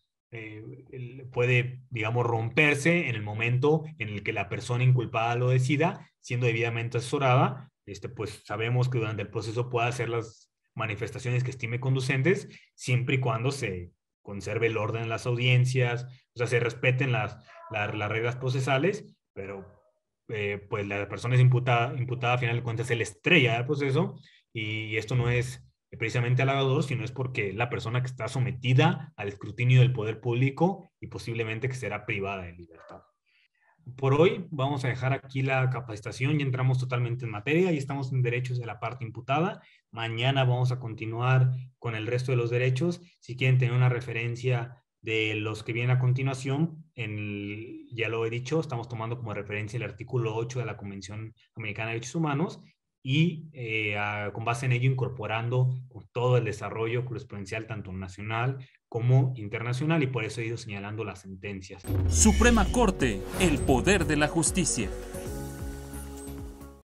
S1: digamos, romperse en el momento en el que la persona inculpada lo decida, siendo debidamente asesorada. Pues sabemos que durante el proceso puede hacer las manifestaciones que estime conducentes, siempre y cuando se conserve el orden en las audiencias, o sea, se respeten las reglas procesales, pero pues la persona es imputada a final de cuentas es la estrella del proceso y esto no es precisamente halagador, sino es porque la persona que está sometida al escrutinio del poder público y posiblemente que será privada de libertad. Por hoy vamos a dejar aquí la capacitación y entramos totalmente en materia y estamos en derechos de la parte imputada. Mañana vamos a continuar con el resto de los derechos. Si quieren tener una referencia de los que vienen a continuación, ya lo he dicho, estamos tomando como referencia el artículo 8 de la Convención Americana de Derechos Humanos y con base en ello incorporando todo el desarrollo jurisprudencial tanto nacional como internacional y por eso he ido señalando las sentencias.
S3: Suprema Corte, el poder de la justicia.